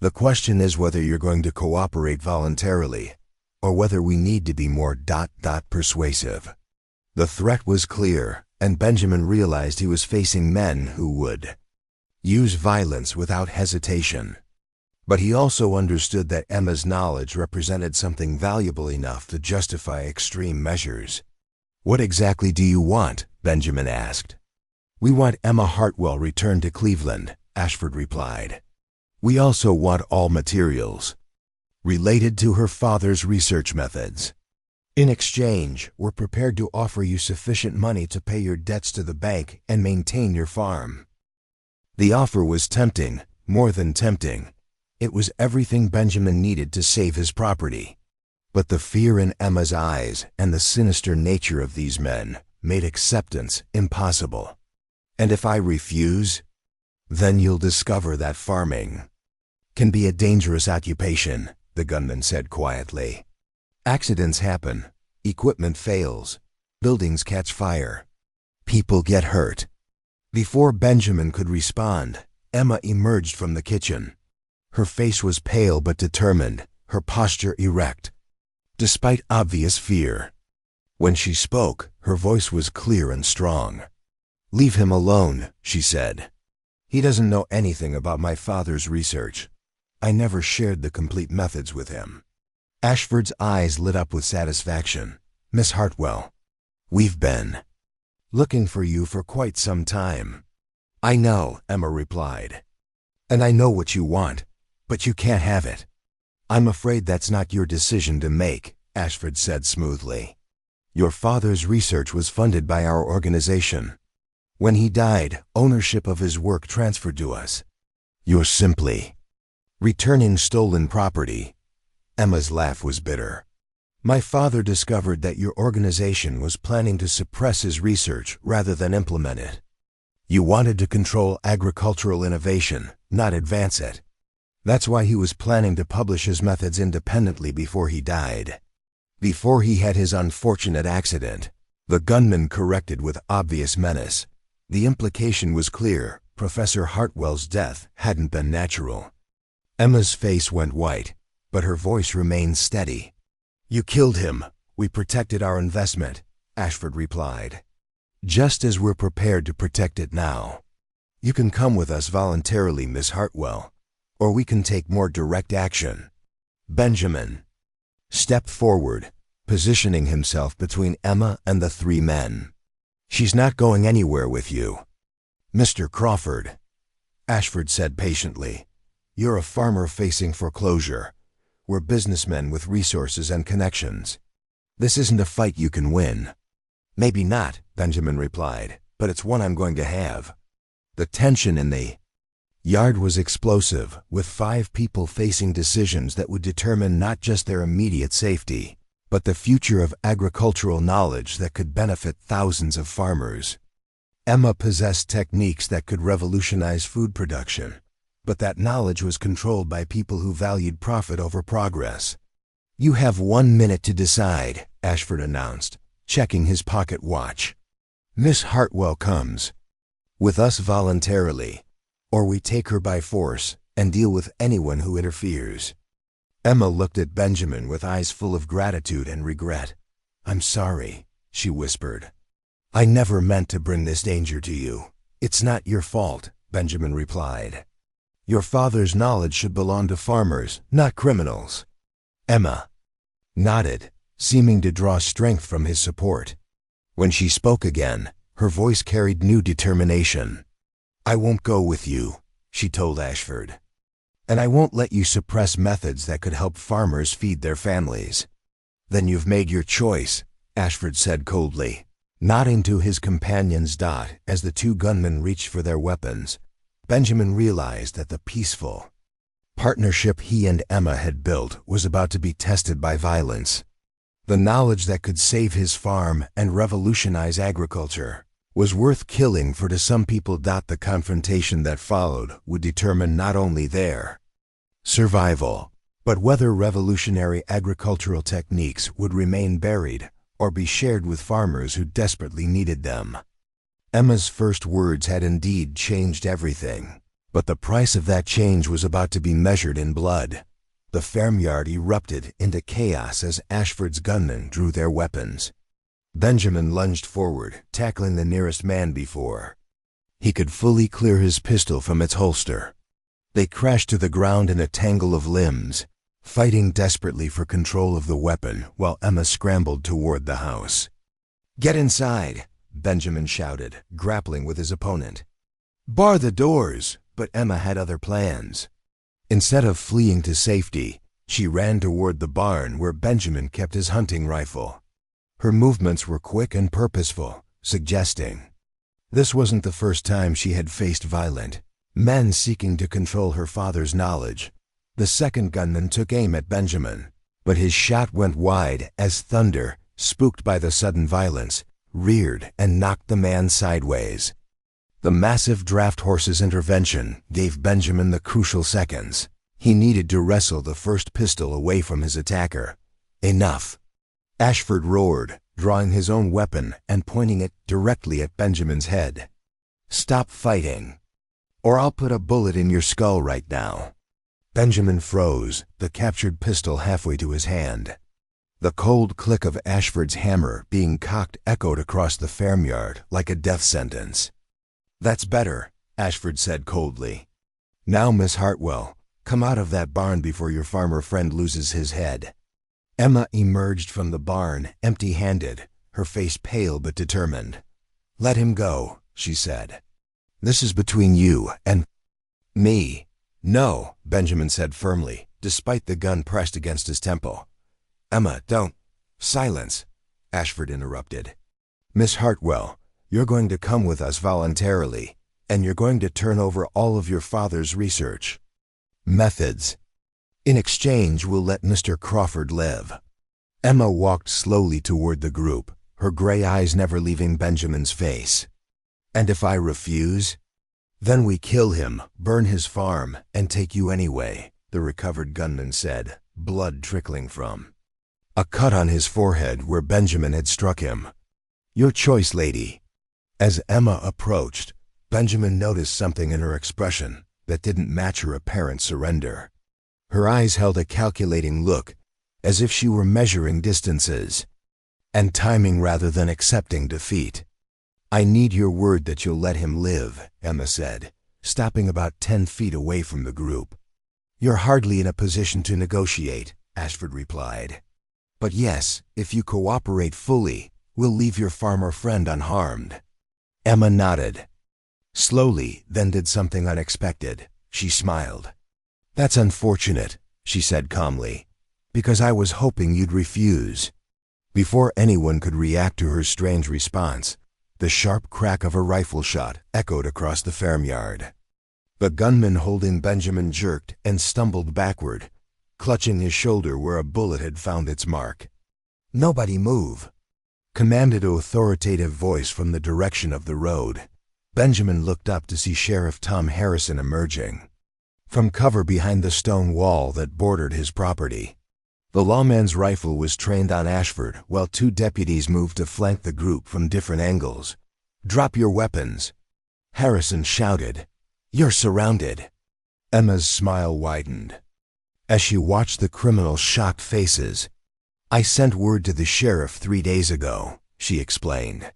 The question is whether you're going to cooperate voluntarily, or whether we need to be more persuasive. The threat was clear, and Benjamin realized he was facing men who would use violence without hesitation. But he also understood that Emma's knowledge represented something valuable enough to justify extreme measures. What exactly do you want? Benjamin asked. We want Emma Hartwell returned to Cleveland, Ashford replied. We also want all materials related to her father's research methods. In exchange, we're prepared to offer you sufficient money to pay your debts to the bank and maintain your farm. The offer was tempting, more than tempting. It was everything Benjamin needed to save his property. But the fear in Emma's eyes and the sinister nature of these men made acceptance impossible. And if I refuse, then you'll discover that farming can be a dangerous occupation, the gunman said quietly. Accidents happen, equipment fails, buildings catch fire, people get hurt. Before Benjamin could respond, Emma emerged from the kitchen. Her face was pale but determined, her posture erect, despite obvious fear. When she spoke, her voice was clear and strong. Leave him alone, she said. He doesn't know anything about my father's research. I never shared the complete methods with him. Ashford's eyes lit up with satisfaction. Miss Hartwell, we've been looking for you for quite some time. I know, Emma replied. And I know what you want, but you can't have it. I'm afraid that's not your decision to make, Ashford said smoothly. Your father's research was funded by our organization. When he died, ownership of his work transferred to us. You're simply returning stolen property. Emma's laugh was bitter. My father discovered that your organization was planning to suppress his research rather than implement it. You wanted to control agricultural innovation, not advance it. That's why he was planning to publish his methods independently before he died. Before he had his unfortunate accident, the gunman corrected with obvious menace. The implication was clear: Professor Hartwell's death hadn't been natural. Emma's face went white, but her voice remained steady. You killed him. We protected our investment, Ashford replied. Just as we're prepared to protect it now. You can come with us voluntarily, Miss Hartwell, or we can take more direct action. Benjamin stepped forward, positioning himself between Emma and the three men. She's not going anywhere with you. Mr. Crawford, Ashford said patiently, you're a farmer facing foreclosure. We're businessmen with resources and connections. This isn't a fight you can win. Maybe not, Benjamin replied, but it's one I'm going to have. The tension in the yard was explosive, with 5 people facing decisions that would determine not just their immediate safety, but the future of agricultural knowledge that could benefit thousands of farmers. Emma possessed techniques that could revolutionize food production, but that knowledge was controlled by people who valued profit over progress. You have 1 minute to decide, Ashford announced, checking his pocket watch. Miss Hartwell comes with us voluntarily, or we take her by force and deal with anyone who interferes. Emma looked at Benjamin with eyes full of gratitude and regret. I'm sorry, she whispered. I never meant to bring this danger to you. It's not your fault, Benjamin replied. Your father's knowledge should belong to farmers, not criminals. Emma nodded, seeming to draw strength from his support. When she spoke again, her voice carried new determination. I won't go with you, she told Ashford. And I won't let you suppress methods that could help farmers feed their families. Then you've made your choice, Ashford said coldly, nodding to his companion's dot as the 2 gunmen reached for their weapons. Benjamin realized that the peaceful partnership he and Emma had built was about to be tested by violence. The knowledge that could save his farm and revolutionize agriculture was worth killing for to some people. The confrontation that followed would determine not only their survival, but whether revolutionary agricultural techniques would remain buried or be shared with farmers who desperately needed them. Emma's first words had indeed changed everything, but the price of that change was about to be measured in blood. The farmyard erupted into chaos as Ashford's gunmen drew their weapons. Benjamin lunged forward, tackling the nearest man before he could fully clear his pistol from its holster. They crashed to the ground in a tangle of limbs, fighting desperately for control of the weapon while Emma scrambled toward the house. Get inside, Benjamin shouted, grappling with his opponent. Bar the doors, but Emma had other plans. Instead of fleeing to safety, she ran toward the barn where Benjamin kept his hunting rifle. Her movements were quick and purposeful, suggesting this wasn't the first time she had faced violent men seeking to control her father's knowledge. The second gunman took aim at Benjamin, but his shot went wide as thunder, spooked by the sudden violence, reared and knocked the man sideways. The massive draft horse's intervention gave Benjamin the crucial seconds he needed to wrestle the first pistol away from his attacker. Enough! Ashford roared, drawing his own weapon and pointing it directly at Benjamin's head. Stop fighting, or I'll put a bullet in your skull right now. Benjamin froze, the captured pistol halfway to his hand. The cold click of Ashford's hammer being cocked echoed across the farmyard like a death sentence. That's better, Ashford said coldly. Now, Miss Hartwell, come out of that barn before your farmer friend loses his head. Emma emerged from the barn, empty-handed, her face pale but determined. Let him go, she said. This is between you and me. No, Benjamin said firmly, despite the gun pressed against his temple. Emma, don't. Silence, Ashford interrupted. Miss Hartwell, you're going to come with us voluntarily, and you're going to turn over all of your father's research methods. In exchange, we'll let Mr. Crawford live. Emma walked slowly toward the group, her gray eyes never leaving Benjamin's face. "And if I refuse? Then we kill him, burn his farm, and take you anyway," the recovered gunman said, blood trickling from a cut on his forehead where Benjamin had struck him. "Your choice, lady." As Emma approached, Benjamin noticed something in her expression that didn't match her apparent surrender. Her eyes held a calculating look, as if she were measuring distances and timing rather than accepting defeat. "I need your word that you'll let him live," Emma said, stopping about 10 feet away from the group. "You're hardly in a position to negotiate," Ashford replied. "But yes, if you cooperate fully, we'll leave your farmer friend unharmed." Emma nodded. Slowly, then did something unexpected. She smiled. "That's unfortunate," she said calmly, "because I was hoping you'd refuse." Before anyone could react to her strange response, the sharp crack of a rifle shot echoed across the farmyard. The gunman holding Benjamin jerked and stumbled backward, clutching his shoulder where a bullet had found its mark. "Nobody move," commanded an authoritative voice from the direction of the road. Benjamin looked up to see Sheriff Tom Harrison emerging from cover behind the stone wall that bordered his property. The lawman's rifle was trained on Ashford while 2 deputies moved to flank the group from different angles. "Drop your weapons," Harrison shouted. "You're surrounded." Emma's smile widened as she watched the criminals' shocked faces. "I sent word to the sheriff 3 days ago," she explained.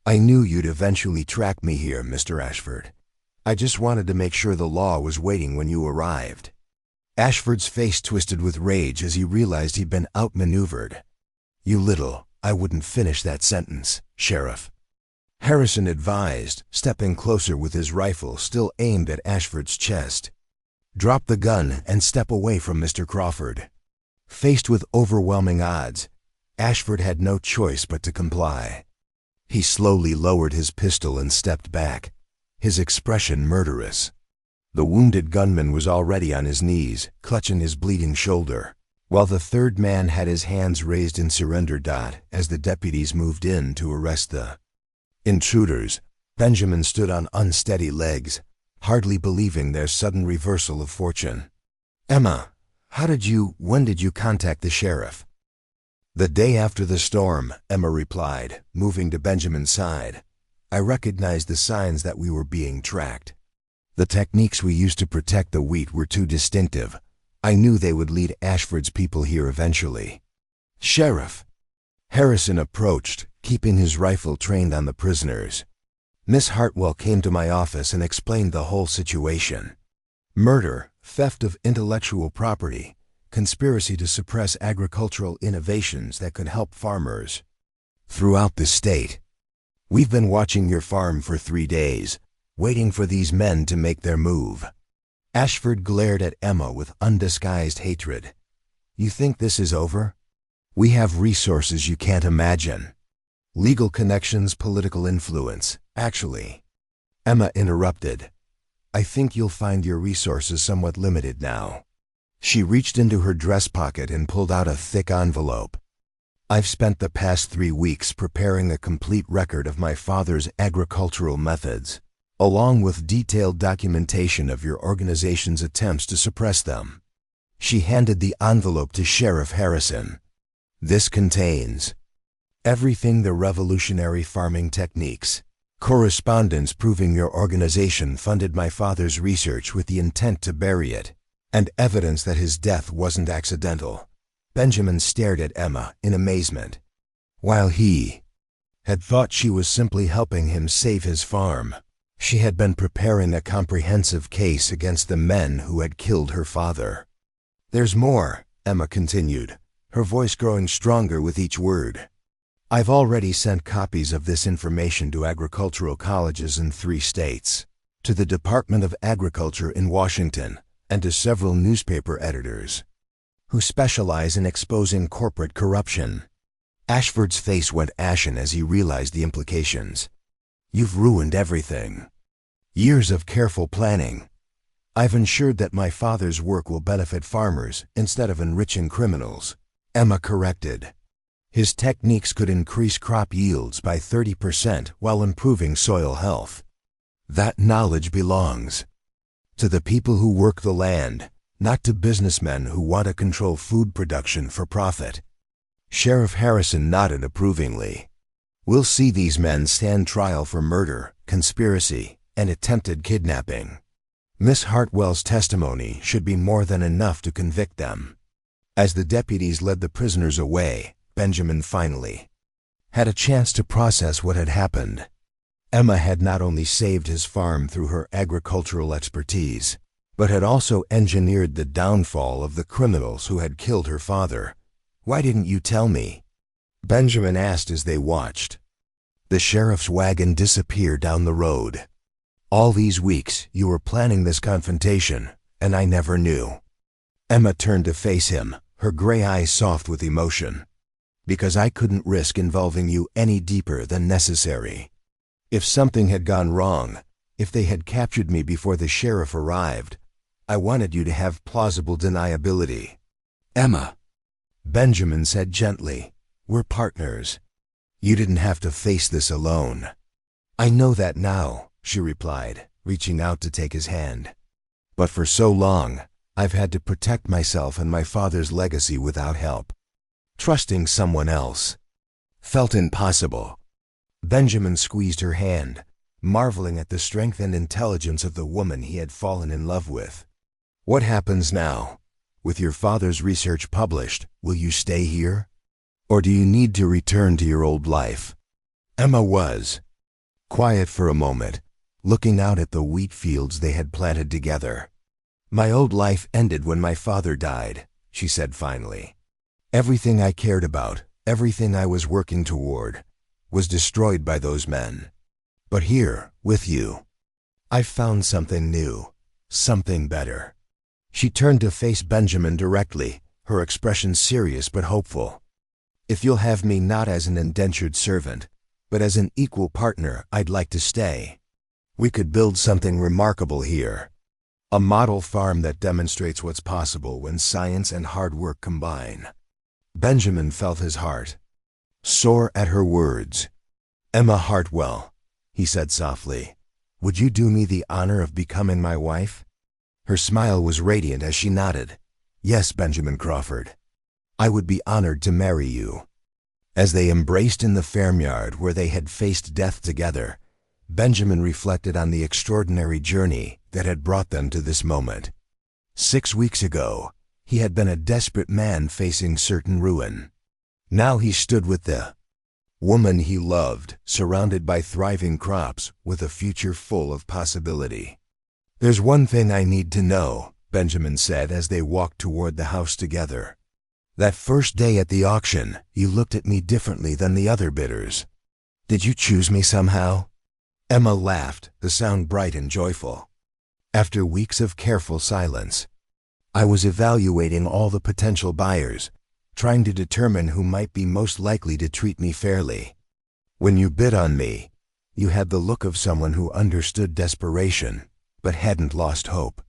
"I knew you'd eventually track me here, Mr. Ashford. I just wanted to make sure the law was waiting when you arrived." Ashford's face twisted with rage as he realized he'd been outmaneuvered. "You little, I wouldn't finish that sentence, Sheriff," Harrison advised, stepping closer with his rifle still aimed at Ashford's chest. "Drop the gun and step away from Mr. Crawford." Faced with overwhelming odds, Ashford had no choice but to comply. He slowly lowered his pistol and stepped back, his expression murderous. The wounded gunman was already on his knees, clutching his bleeding shoulder, while the third man had his hands raised in surrender. As the deputies moved in to arrest the intruders, Benjamin stood on unsteady legs, hardly believing their sudden reversal of fortune. "Emma, when did you contact the sheriff?" "The day after the storm," Emma replied, moving to Benjamin's side. "I recognized the signs that we were being tracked. The techniques we used to protect the wheat were too distinctive. I knew they would lead Ashford's people here eventually." "Sheriff." Harrison approached, keeping his rifle trained on the prisoners. "Miss Hartwell came to my office and explained the whole situation. Murder, theft of intellectual property, conspiracy to suppress agricultural innovations that could help farmers throughout the state. We've been watching your farm for 3 days, waiting for these men to make their move." Ashford glared at Emma with undisguised hatred. "You think this is over? We have resources you can't imagine. Legal connections, political influence, actually." Emma interrupted. "I think you'll find your resources somewhat limited now." She reached into her dress pocket and pulled out a thick envelope. "I've spent the past 3 weeks preparing a complete record of my father's agricultural methods, along with detailed documentation of your organization's attempts to suppress them." She handed the envelope to Sheriff Harrison. "This contains everything: the revolutionary farming techniques, correspondence proving your organization funded my father's research with the intent to bury it, and evidence that his death wasn't accidental." Benjamin stared at Emma in amazement. While he had thought she was simply helping him save his farm, she had been preparing a comprehensive case against the men who had killed her father. "There's more," Emma continued, her voice growing stronger with each word. "I've already sent copies of this information to agricultural colleges in 3 states, to the Department of Agriculture in Washington, and to several newspaper editors who specialize in exposing corporate corruption." Ashford's face went ashen as he realized the implications. "You've ruined everything. Years of careful planning. I've ensured that my father's work will benefit farmers instead of enriching criminals." Emma corrected. His techniques could increase crop yields by 30% while improving soil health. That knowledge belongs to the people who work the land, not to businessmen who want to control food production for profit. Sheriff Harrison nodded approvingly. We'll see these men stand trial for murder, conspiracy, and attempted kidnapping. Miss Hartwell's testimony should be more than enough to convict them. As the deputies led the prisoners away, Benjamin finally had a chance to process what had happened. Emma had not only saved his farm through her agricultural expertise, but had also engineered the downfall of the criminals who had killed her father. "Why didn't you tell me?" Benjamin asked as they watched the sheriff's wagon disappear down the road. "All these weeks you were planning this confrontation, and I never knew." Emma turned to face him, her gray eyes soft with emotion. "Because I couldn't risk involving you any deeper than necessary. If something had gone wrong, if they had captured me before the sheriff arrived, I wanted you to have plausible deniability." "Emma," Benjamin said gently, "we're partners. You didn't have to face this alone." "I know that now," she replied, reaching out to take his hand. "But for so long, I've had to protect myself and my father's legacy without help. Trusting someone else felt impossible." Benjamin squeezed her hand, marveling at the strength and intelligence of the woman he had fallen in love with. "What happens now? With your father's research published, will you stay here? Or do you need to return to your old life?" Emma was quiet for a moment, looking out at the wheat fields they had planted together. "My old life ended when my father died," she said finally. "Everything I cared about, everything I was working toward, was destroyed by those men. But here, with you, I've found something new, something better." She turned to face Benjamin directly, her expression serious but hopeful. "If you'll have me not as an indentured servant, but as an equal partner, I'd like to stay. We could build something remarkable here. A model farm that demonstrates what's possible when science and hard work combine." Benjamin felt his heart soar at her words. "Emma Hartwell," he said softly, "would you do me the honor of becoming my wife?" Her smile was radiant as she nodded. "Yes, Benjamin Crawford. I would be honored to marry you." As they embraced in the farmyard where they had faced death together, Benjamin reflected on the extraordinary journey that had brought them to this moment. 6 weeks ago, he had been a desperate man facing certain ruin. Now he stood with the woman he loved, surrounded by thriving crops, with a future full of possibility. "There's one thing I need to know," Benjamin said as they walked toward the house together. "That first day at the auction, you looked at me differently than the other bidders. Did you choose me somehow?" Emma laughed, the sound bright and joyful. "After weeks of careful silence, I was evaluating all the potential buyers, trying to determine who might be most likely to treat me fairly. When you bid on me, you had the look of someone who understood desperation, but hadn't lost hope.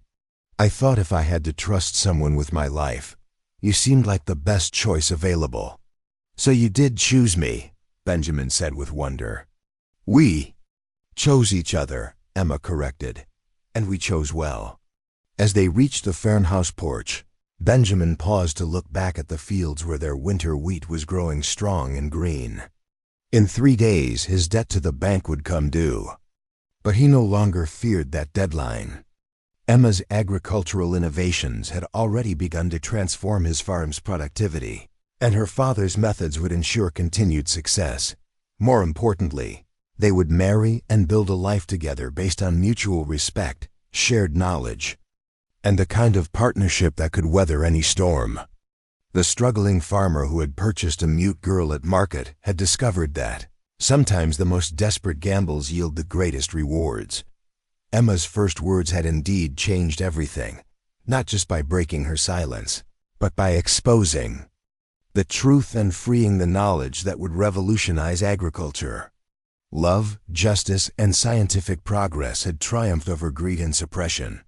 I thought if I had to trust someone with my life, you seemed like the best choice available." "So you did choose me," Benjamin said with wonder. "We chose each other," Emma corrected, "and we chose well." As they reached the farmhouse porch, Benjamin paused to look back at the fields where their winter wheat was growing strong and green. In 3 days, his debt to the bank would come due. But he no longer feared that deadline. Emma's agricultural innovations had already begun to transform his farm's productivity, and her father's methods would ensure continued success. More importantly, they would marry and build a life together based on mutual respect, shared knowledge, and the kind of partnership that could weather any storm. The struggling farmer who had purchased a mute girl at market had discovered that sometimes the most desperate gambles yield the greatest rewards. Emma's first words had indeed changed everything, not just by breaking her silence, but by exposing the truth and freeing the knowledge that would revolutionize agriculture. Love, justice, and scientific progress had triumphed over greed and suppression.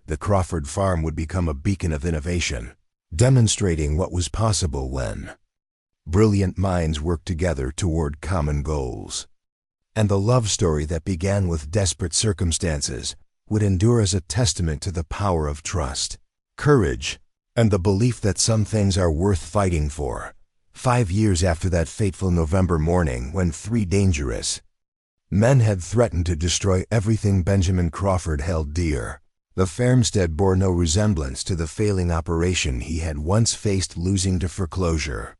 The Crawford farm would become a beacon of innovation, demonstrating what was possible when brilliant minds worked together toward common goals. And the love story that began with desperate circumstances would endure as a testament to the power of trust, courage, and the belief that some things are worth fighting for. 5 years after that fateful November morning when 3 dangerous men had threatened to destroy everything Benjamin Crawford held dear, the farmstead bore no resemblance to the failing operation he had once faced losing to foreclosure.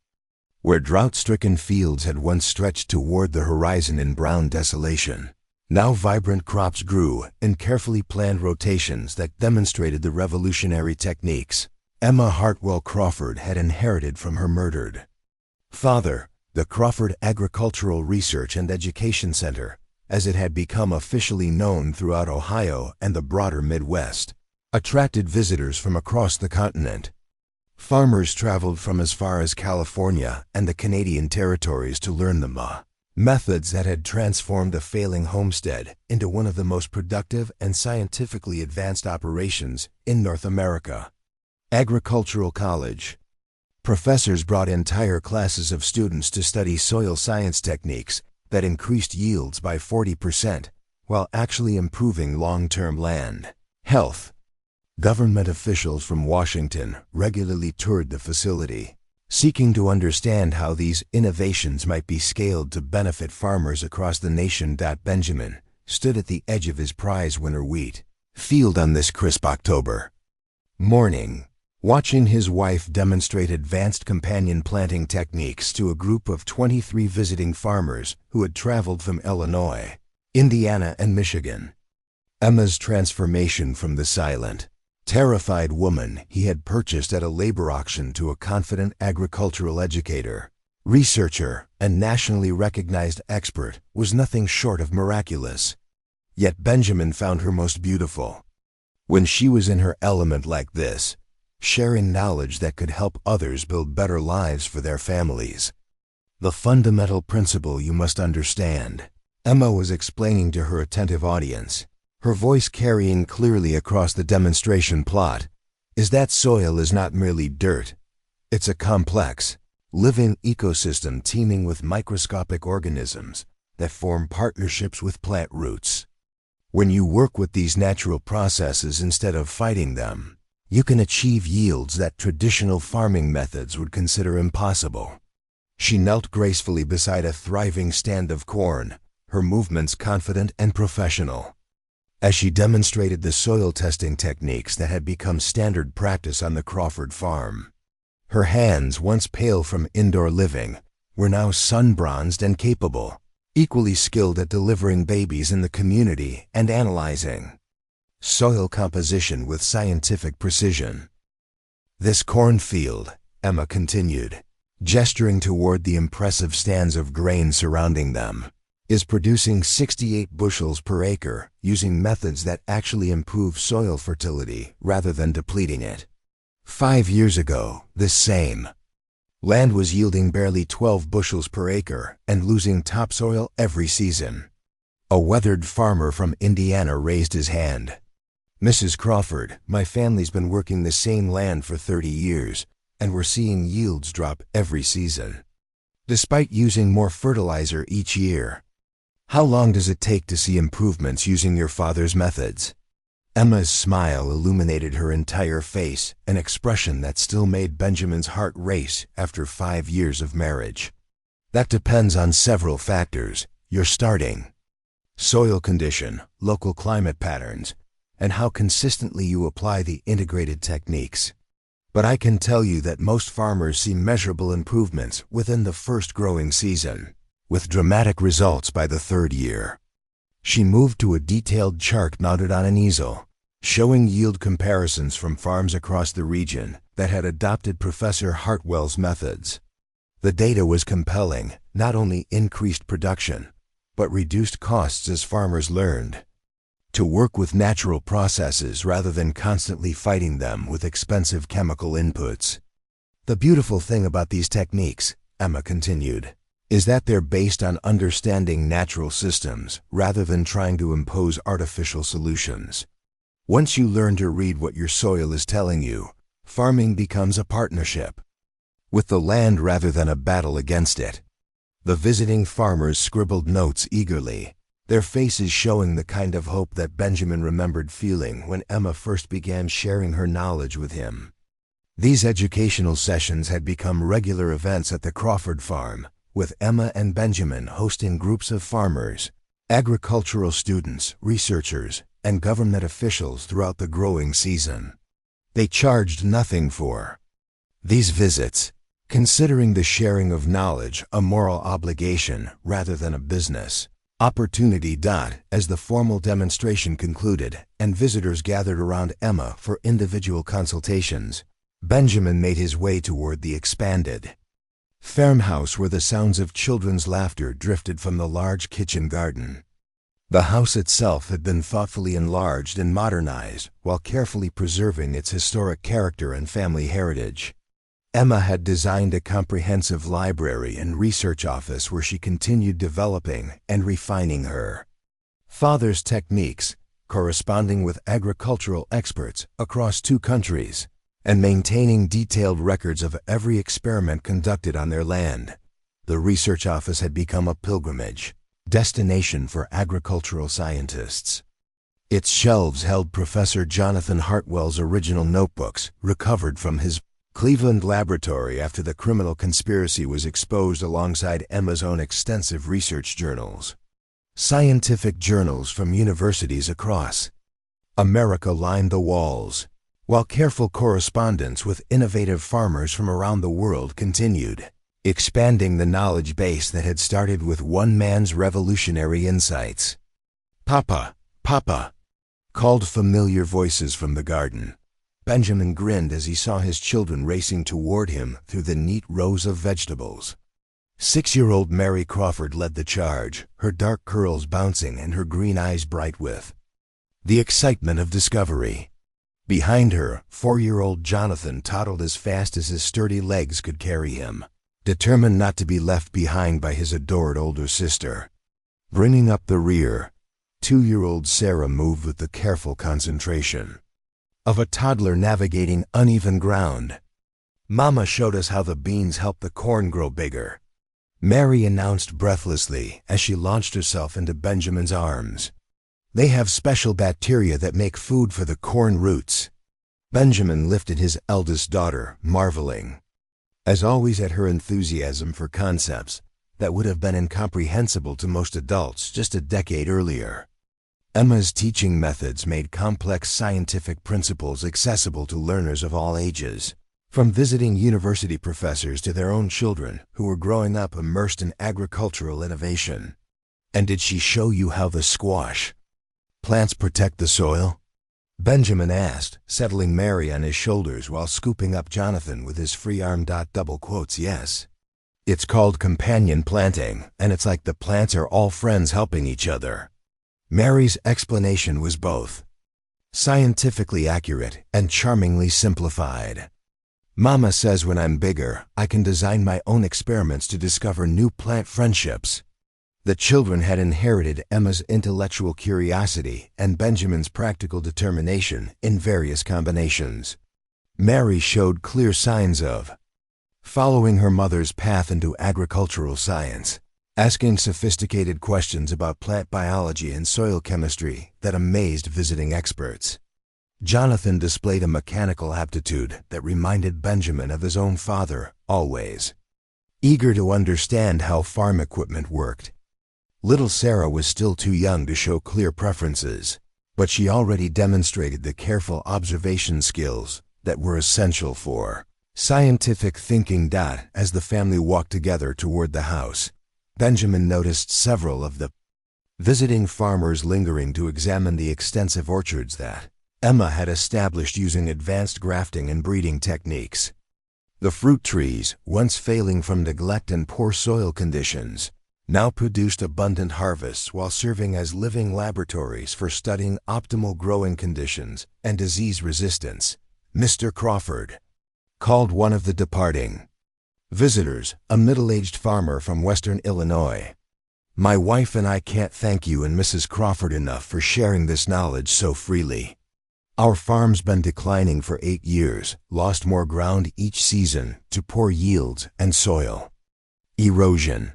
Where drought-stricken fields had once stretched toward the horizon in brown desolation, now vibrant crops grew in carefully planned rotations that demonstrated the revolutionary techniques Emma Hartwell Crawford had inherited from her murdered father. The Crawford Agricultural Research and Education Center, as it had become officially known throughout Ohio and the broader Midwest, attracted visitors from across the continent. Farmers traveled from as far as California and the Canadian territories to learn the methods that had transformed a failing homestead into one of the most productive and scientifically advanced operations in North America. Agricultural College. Professors brought entire classes of students to study soil science techniques that increased yields by 40%, while actually improving long-term land health. Government officials from Washington regularly toured the facility, seeking to understand how these innovations might be scaled to benefit farmers across the nation. Benjamin stood at the edge of his prize-winner wheat field on this crisp October morning, watching his wife demonstrate advanced companion planting techniques to a group of 23 visiting farmers who had traveled from Illinois, Indiana, and Michigan. Emma's transformation from the silent, terrified woman he had purchased at a labor auction to a confident agricultural educator, researcher, and nationally recognized expert was nothing short of miraculous. Yet Benjamin found her most beautiful when she was in her element like this, sharing knowledge that could help others build better lives for their families. The fundamental principle you must understand, Emma was explaining to her attentive audience, her voice carrying clearly across the demonstration plot, is that soil is not merely dirt. It's a complex, living ecosystem teeming with microscopic organisms that form partnerships with plant roots. When you work with these natural processes instead of fighting them, you can achieve yields that traditional farming methods would consider impossible. She knelt gracefully beside a thriving stand of corn, her movements confident and professional. As she demonstrated the soil testing techniques that had become standard practice on the Crawford farm, her hands, once pale from indoor living, were now sun-bronzed and capable, equally skilled at delivering babies in the community and analyzing soil composition with scientific precision. This cornfield, Emma continued, gesturing toward the impressive stands of grain surrounding them, is producing 68 bushels per acre using methods that actually improve soil fertility rather than depleting it. 5 years ago, this same land was yielding barely 12 bushels per acre and losing topsoil every season. A weathered farmer from Indiana raised his hand. Mrs. Crawford, my family's been working the same land for 30 years, and we're seeing yields drop every season, despite using more fertilizer each year. How long does it take to see improvements using your father's methods? Emma's smile illuminated her entire face, an expression that still made Benjamin's heart race after 5 years of marriage. That depends on several factors: your starting soil condition, local climate patterns, and how consistently you apply the integrated techniques. But I can tell you that most farmers see measurable improvements within the first growing season, with dramatic results by the 3rd year. She moved to a detailed chart mounted on an easel, showing yield comparisons from farms across the region that had adopted Professor Hartwell's methods. The data was compelling, not only increased production, but reduced costs as farmers learned to work with natural processes rather than constantly fighting them with expensive chemical inputs. The beautiful thing about these techniques, Emma continued, is that they're based on understanding natural systems rather than trying to impose artificial solutions. Once you learn to read what your soil is telling you, Farming becomes a partnership, with the land rather than a battle against it. The visiting farmers scribbled notes eagerly, their faces showing the kind of hope that Benjamin remembered feeling when Emma first began sharing her knowledge with him. These educational sessions had become regular events at the Crawford farm, with Emma and Benjamin hosting groups of farmers, agricultural students, researchers, and government officials throughout the growing season. They charged nothing for these visits, considering the sharing of knowledge a moral obligation rather than a business opportunity. As the formal demonstration concluded and visitors gathered around Emma for individual consultations, Benjamin made his way toward the expanded farmhouse where the sounds of children's laughter drifted from the large kitchen garden. The house itself had been thoughtfully enlarged and modernized while carefully preserving its historic character and family heritage. Emma had designed a comprehensive library and research office where she continued developing and refining her father's techniques, corresponding with agricultural experts across 2 countries, and maintaining detailed records of every experiment conducted on their land. The research office had become a pilgrimage destination for agricultural scientists. Its shelves held Professor Jonathan Hartwell's original notebooks, recovered from his Cleveland laboratory after the criminal conspiracy was exposed, alongside Emma's own extensive research journals. Scientific journals from universities across America lined the walls, while careful correspondence with innovative farmers from around the world continued, expanding the knowledge base that had started with one man's revolutionary insights. "Papa, Papa," called familiar voices from the garden. Benjamin grinned as he saw his children racing toward him through the neat rows of vegetables. 6-year-old Mary Crawford led the charge, her dark curls bouncing and her green eyes bright with the excitement of discovery. Behind her, 4-year-old Jonathan toddled as fast as his sturdy legs could carry him, determined not to be left behind by his adored older sister. Bringing up the rear, 2-year-old Sarah moved with the careful concentration of a toddler navigating uneven ground. "Mama showed us how the beans help the corn grow bigger," Mary announced breathlessly as she launched herself into Benjamin's arms. "They have special bacteria that make food for the corn roots." Benjamin lifted his eldest daughter, marveling, as always, at her enthusiasm for concepts that would have been incomprehensible to most adults just a decade earlier. Emma's teaching methods made complex scientific principles accessible to learners of all ages, from visiting university professors to their own children who were growing up immersed in agricultural innovation. "And did she show you how the squash plants protect the soil?" Benjamin asked, settling Mary on his shoulders while scooping up Jonathan with his free arm. "Yes. It's called companion planting, and it's like the plants are all friends helping each other." Mary's explanation was both scientifically accurate and charmingly simplified. "Mama says when I'm bigger, I can design my own experiments to discover new plant friendships." The children had inherited Emma's intellectual curiosity and Benjamin's practical determination in various combinations. Mary showed clear signs of following her mother's path into agricultural science, asking sophisticated questions about plant biology and soil chemistry that amazed visiting experts. Jonathan displayed a mechanical aptitude that reminded Benjamin of his own father, always eager to understand how farm equipment worked. Little Sarah was still too young to show clear preferences, but she already demonstrated the careful observation skills that were essential for scientific thinking. As the family walked together toward the house, Benjamin noticed several of the visiting farmers lingering to examine the extensive orchards that Emma had established using advanced grafting and breeding techniques. The fruit trees, once failing from neglect and poor soil conditions, now produced abundant harvests while serving as living laboratories for studying optimal growing conditions and disease resistance. "Mr. Crawford," called one of the departing visitors, a middle-aged farmer from western Illinois. "My wife and I can't thank you and Mrs. Crawford enough for sharing this knowledge so freely." Our farm's been declining for 8 years, lost more ground each season to poor yields and soil erosion.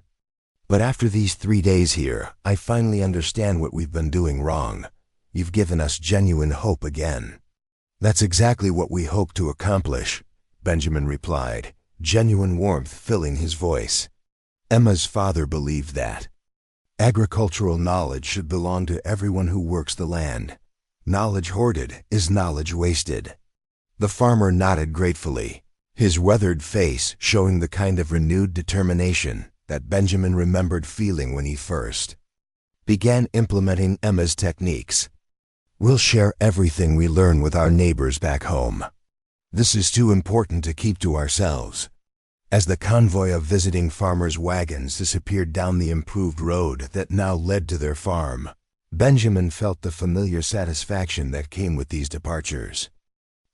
But after these 3 days here, I finally understand what we've been doing wrong. You've given us genuine hope again." "That's exactly what we hope to accomplish," Benjamin replied, genuine warmth filling his voice. Emma's father believed that agricultural knowledge should belong to everyone who works the land. Knowledge hoarded is knowledge wasted. The farmer nodded gratefully, his weathered face showing the kind of renewed determination that Benjamin remembered feeling when he first began implementing Emma's techniques. "We'll share everything we learn with our neighbors back home. This is too important to keep to ourselves." As the convoy of visiting farmers' wagons disappeared down the improved road that now led to their farm, Benjamin felt the familiar satisfaction that came with these departures.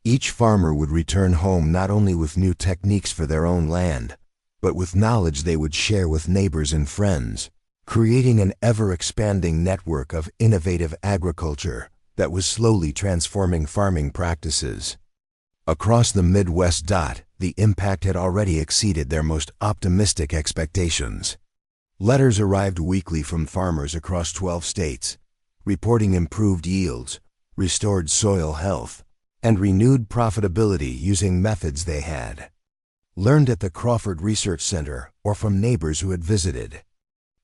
Each farmer would return home not only with new techniques for their own land, but with knowledge they would share with neighbors and friends, creating an ever-expanding network of innovative agriculture that was slowly transforming farming practices. Across the Midwest, the impact had already exceeded their most optimistic expectations. Letters arrived weekly from farmers across 12 states, reporting improved yields, restored soil health, and renewed profitability using methods they had learned at the Crawford Research Center or from neighbors who had visited.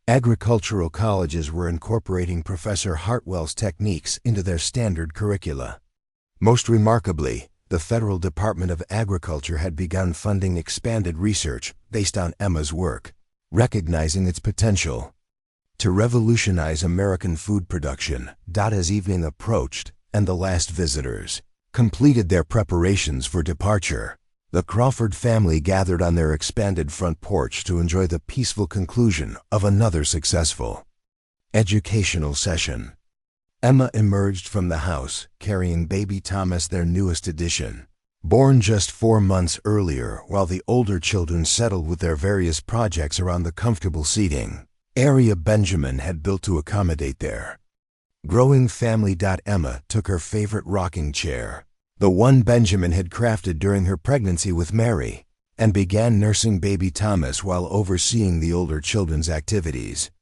Agricultural colleges were incorporating Professor Hartwell's techniques into their standard curricula. Most remarkably, the Federal Department of Agriculture had begun funding expanded research based on Emma's work, recognizing its potential to revolutionize American food production. As evening approached and the last visitors completed their preparations for departure, the Crawford family gathered on their expanded front porch to enjoy the peaceful conclusion of another successful educational session. Emma emerged from the house carrying baby Thomas, their newest addition, born just 4 months earlier, while the older children settled with their various projects around the comfortable seating area Benjamin had built to accommodate their growing family. Emma took her favorite rocking chair, the one Benjamin had crafted during her pregnancy with Mary, and began nursing baby Thomas while overseeing the older children's activities.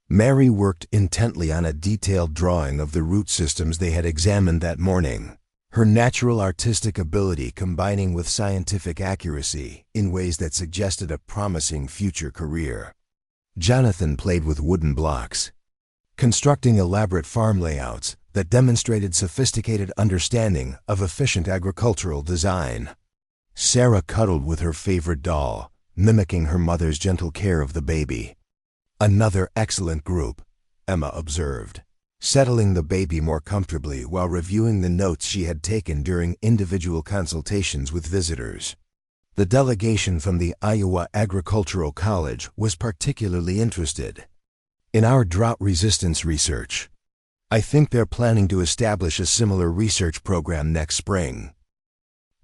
Mary worked intently on a detailed drawing of the root systems they had examined that morning, her natural artistic ability combining with scientific accuracy in ways that suggested a promising future career. Jonathan played with wooden blocks, constructing elaborate farm layouts that demonstrated sophisticated understanding of efficient agricultural design. Sarah cuddled with her favorite doll, mimicking her mother's gentle care of the baby. "Another excellent group," Emma observed, settling the baby more comfortably while reviewing the notes she had taken during individual consultations with visitors. The delegation from the Iowa Agricultural College was particularly interested in our drought resistance research. "I think they're planning to establish a similar research program next spring."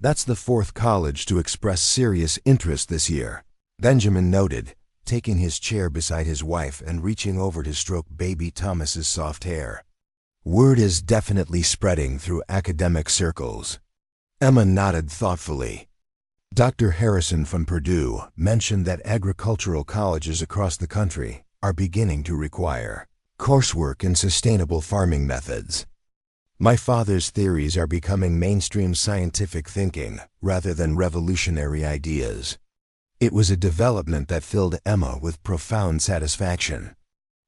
"That's the 4th college to express serious interest this year," Benjamin noted, taking his chair beside his wife and reaching over to stroke baby Thomas's soft hair. "Word is definitely spreading through academic circles." Emma nodded thoughtfully. Dr. Harrison from Purdue mentioned that agricultural colleges across the country are beginning to require coursework in sustainable farming methods. "My father's theories are becoming mainstream scientific thinking rather than revolutionary ideas." It was a development that filled Emma with profound satisfaction.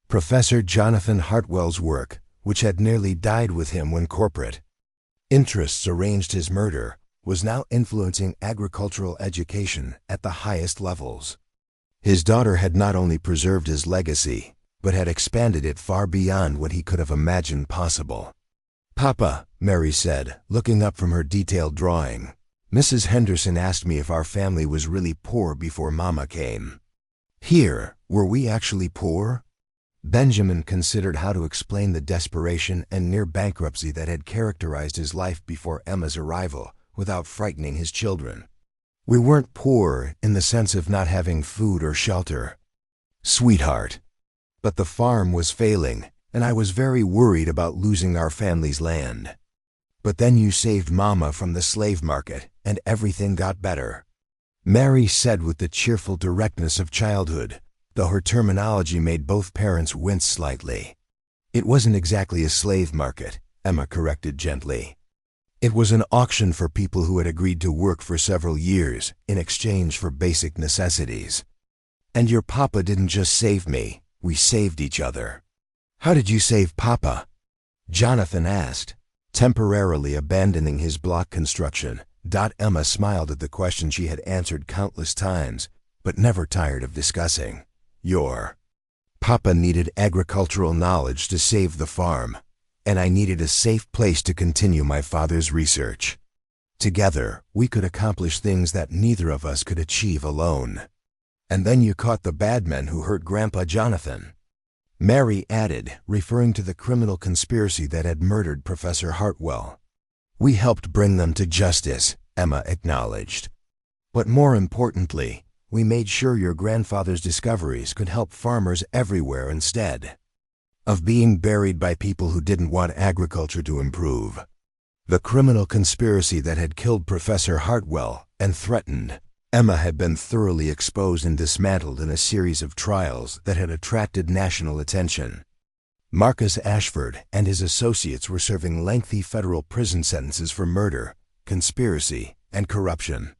Professor Jonathan Hartwell's work, which had nearly died with him when corporate interests arranged his murder, was now influencing agricultural education at the highest levels. His daughter had not only preserved his legacy, but had expanded it far beyond what he could have imagined possible. "Papa," Mary said, looking up from her detailed drawing, "Mrs. Henderson asked me if our family was really poor before Mama came. Here, were we actually poor?" Benjamin considered how to explain the desperation and near bankruptcy that had characterized his life before Emma's arrival without frightening his children. "We weren't poor in the sense of not having food or shelter, sweetheart. But the farm was failing, and I was very worried about losing our family's land." But then you saved Mama from the slave market, and everything got better. Mary said with the cheerful directness of childhood, though her terminology made both parents wince slightly. It wasn't exactly a slave market, Emma corrected gently. It was an auction for people who had agreed to work for several years in exchange for basic necessities. And your papa didn't just save me, we saved each other. How did you save Papa? Jonathan asked, temporarily abandoning his block construction. Emma smiled at the question she had answered countless times, but never tired of discussing. Your Papa needed agricultural knowledge to save the farm, and I needed a safe place to continue my father's research. Together, we could accomplish things that neither of us could achieve alone. And then you caught the bad men who hurt Grandpa Jonathan. Mary added, referring to the criminal conspiracy that had murdered Professor Hartwell. We helped bring them to justice, Emma acknowledged. But more importantly, we made sure your grandfather's discoveries could help farmers everywhere instead of being buried by people who didn't want agriculture to improve. The criminal conspiracy that had killed Professor Hartwell and threatened Emma had been thoroughly exposed and dismantled in a series of trials that had attracted national attention. Marcus Ashford and his associates were serving lengthy federal prison sentences for murder, conspiracy, and corruption.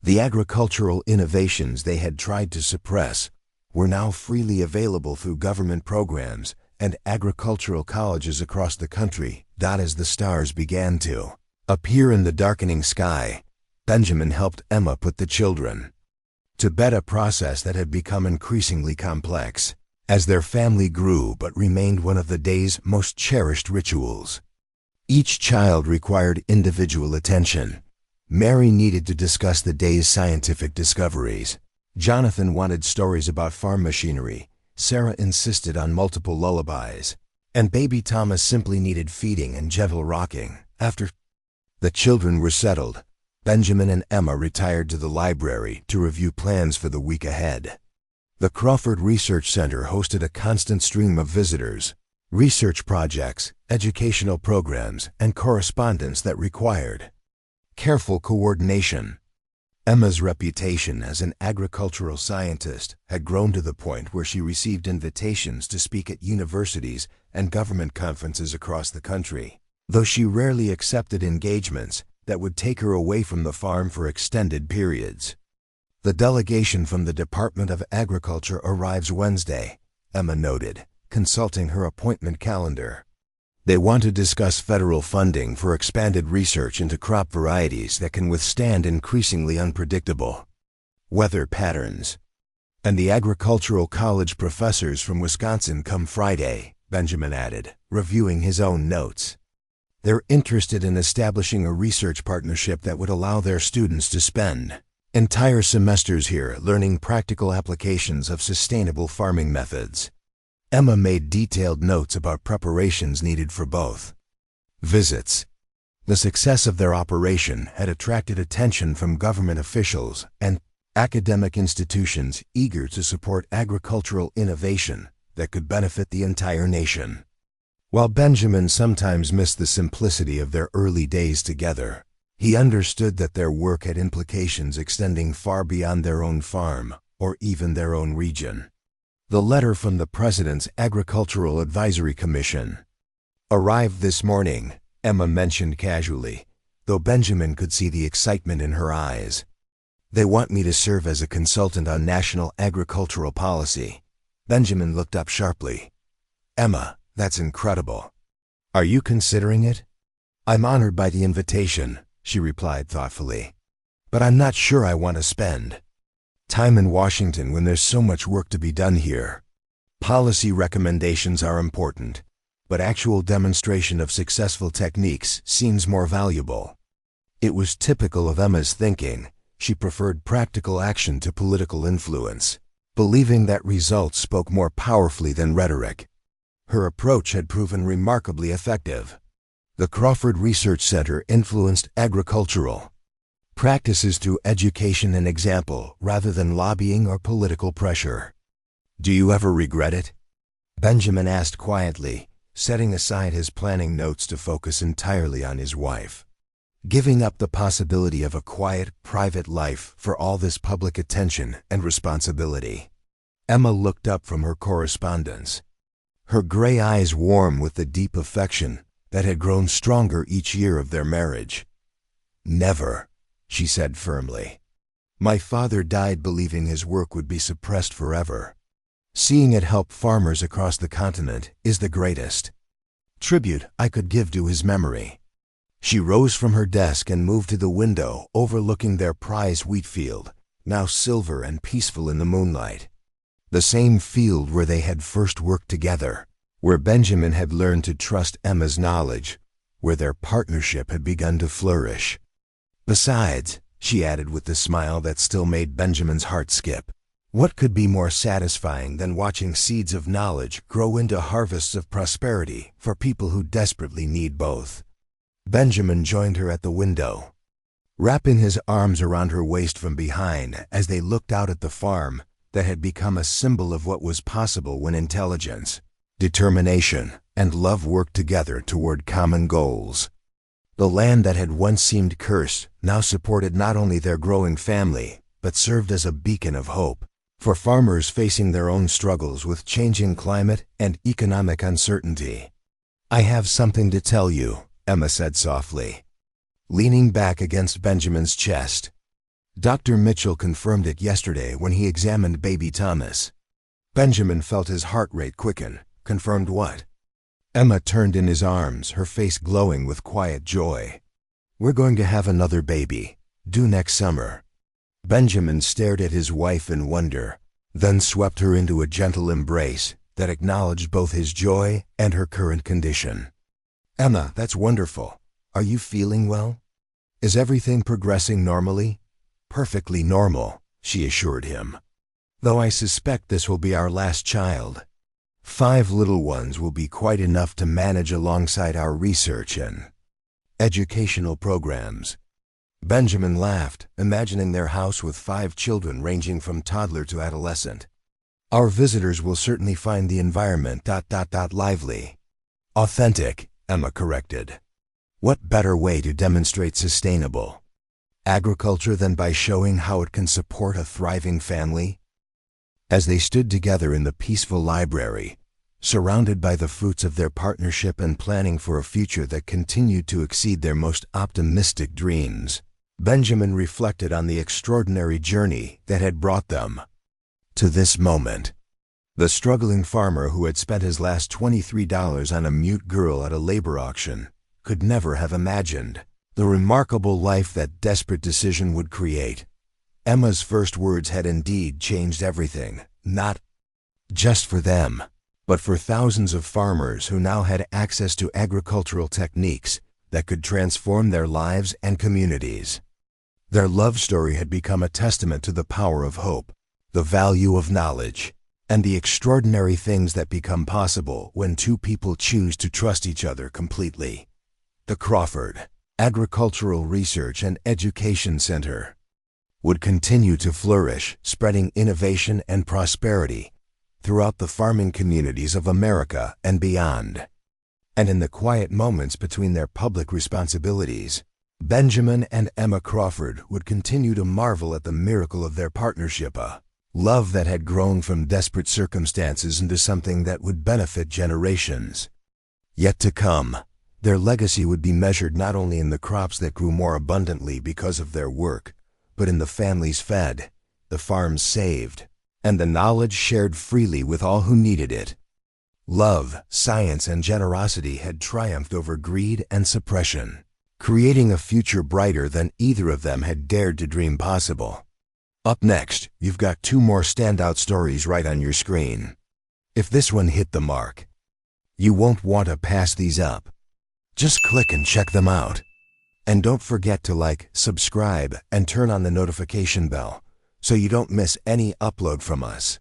The agricultural innovations they had tried to suppress were now freely available through government programs and agricultural colleges across the country. As the stars began to appear in the darkening sky, Benjamin helped Emma put the children to bed, a process that had become increasingly complex as their family grew but remained one of the day's most cherished rituals. Each child required individual attention. Mary needed to discuss the day's scientific discoveries. Jonathan wanted stories about farm machinery. Sarah insisted on multiple lullabies. And baby Thomas simply needed feeding and gentle rocking. After the children were settled, Benjamin and Emma retired to the library to review plans for the week ahead. The Crawford Research Center hosted a constant stream of visitors, research projects, educational programs, and correspondence that required careful coordination. Emma's reputation as an agricultural scientist had grown to the point where she received invitations to speak at universities and government conferences across the country, though she rarely accepted engagements that would take her away from the farm for extended periods. The delegation from the Department of Agriculture arrives Wednesday, Emma noted, consulting her appointment calendar. They want to discuss federal funding for expanded research into crop varieties that can withstand increasingly unpredictable weather patterns. And the agricultural college professors from Wisconsin come Friday, Benjamin added, reviewing his own notes. They're interested in establishing a research partnership that would allow their students to spend entire semesters here learning practical applications of sustainable farming methods. Emma made detailed notes about preparations needed for both visits. The success of their operation had attracted attention from government officials and academic institutions eager to support agricultural innovation that could benefit the entire nation. While Benjamin sometimes missed the simplicity of their early days together, he understood that their work had implications extending far beyond their own farm or even their own region. The letter from the President's Agricultural Advisory Commission arrived this morning, Emma mentioned casually, though Benjamin could see the excitement in her eyes. They want me to serve as a consultant on national agricultural policy. Benjamin looked up sharply. Emma, that's incredible. Are you considering it? I'm honored by the invitation, she replied thoughtfully. But I'm not sure I want to spend time in Washington when there's so much work to be done here. Policy recommendations are important, but actual demonstration of successful techniques seems more valuable. It was typical of Emma's thinking. She preferred practical action to political influence, believing that results spoke more powerfully than rhetoric. Her approach had proven remarkably effective. The Crawford Research Center influenced agricultural practices through education and example rather than lobbying or political pressure. Do you ever regret it? Benjamin asked quietly, setting aside his planning notes to focus entirely on his wife. Giving up the possibility of a quiet, private life for all this public attention and responsibility. Emma looked up from her correspondence, her gray eyes warm with the deep affection that had grown stronger each year of their marriage. "Never," she said firmly. "My father died believing his work would be suppressed forever. Seeing it help farmers across the continent is the greatest tribute I could give to his memory." She rose from her desk and moved to the window overlooking their prized wheat field, now silver and peaceful in the moonlight. The same field where they had first worked together, where Benjamin had learned to trust Emma's knowledge, where their partnership had begun to flourish. "Besides," she added with the smile that still made Benjamin's heart skip, "what could be more satisfying than watching seeds of knowledge grow into harvests of prosperity for people who desperately need both?" Benjamin joined her at the window, wrapping his arms around her waist from behind as they looked out at the farm that had become a symbol of what was possible when intelligence, determination, and love worked together toward common goals. The land that had once seemed cursed now supported not only their growing family, but served as a beacon of hope for farmers facing their own struggles with changing climate and economic uncertainty. "I have something to tell you," Emma said softly, leaning back against Benjamin's chest. "Dr. Mitchell confirmed it yesterday when he examined baby Thomas." Benjamin felt his heart rate quicken. "Confirmed what?" Emma turned in his arms, her face glowing with quiet joy. "We're going to have another baby, due next summer." Benjamin stared at his wife in wonder, then swept her into a gentle embrace that acknowledged both his joy and her current condition. "Emma, that's wonderful. Are you feeling well? Is everything progressing normally?" "Perfectly normal," she assured him. "Though I suspect this will be our last child. 5 little ones will be quite enough to manage alongside our research and educational programs." Benjamin laughed, imagining their house with 5 children ranging from toddler to adolescent. "Our visitors will certainly find the environment lively." "Authentic," Emma corrected. "What better way to demonstrate sustainable agriculture than by showing how it can support a thriving family?" As they stood together in the peaceful library, surrounded by the fruits of their partnership and planning for a future that continued to exceed their most optimistic dreams, Benjamin reflected on the extraordinary journey that had brought them to this moment. The struggling farmer who had spent his last $23 on a mute girl at a labor auction could never have imagined the remarkable life that desperate decision would create. Emma's first words had indeed changed everything, not just for them, but for thousands of farmers who now had access to agricultural techniques that could transform their lives and communities. Their love story had become a testament to the power of hope, the value of knowledge, and the extraordinary things that become possible when 2 people choose to trust each other completely. The Crawford Agricultural Research and Education Center would continue to flourish, spreading innovation and prosperity throughout the farming communities of America and beyond. And in the quiet moments between their public responsibilities, Benjamin and Emma Crawford would continue to marvel at the miracle of their partnership, a love that had grown from desperate circumstances into something that would benefit generations yet to come. Their legacy would be measured not only in the crops that grew more abundantly because of their work, but in the families fed, the farms saved, and the knowledge shared freely with all who needed it. Love, science, and generosity had triumphed over greed and suppression, creating a future brighter than either of them had dared to dream possible. Up next, you've got 2 more standout stories right on your screen. If this one hit the mark, you won't want to pass these up. Just click and check them out. And don't forget to like, subscribe, and turn on the notification bell so you don't miss any upload from us.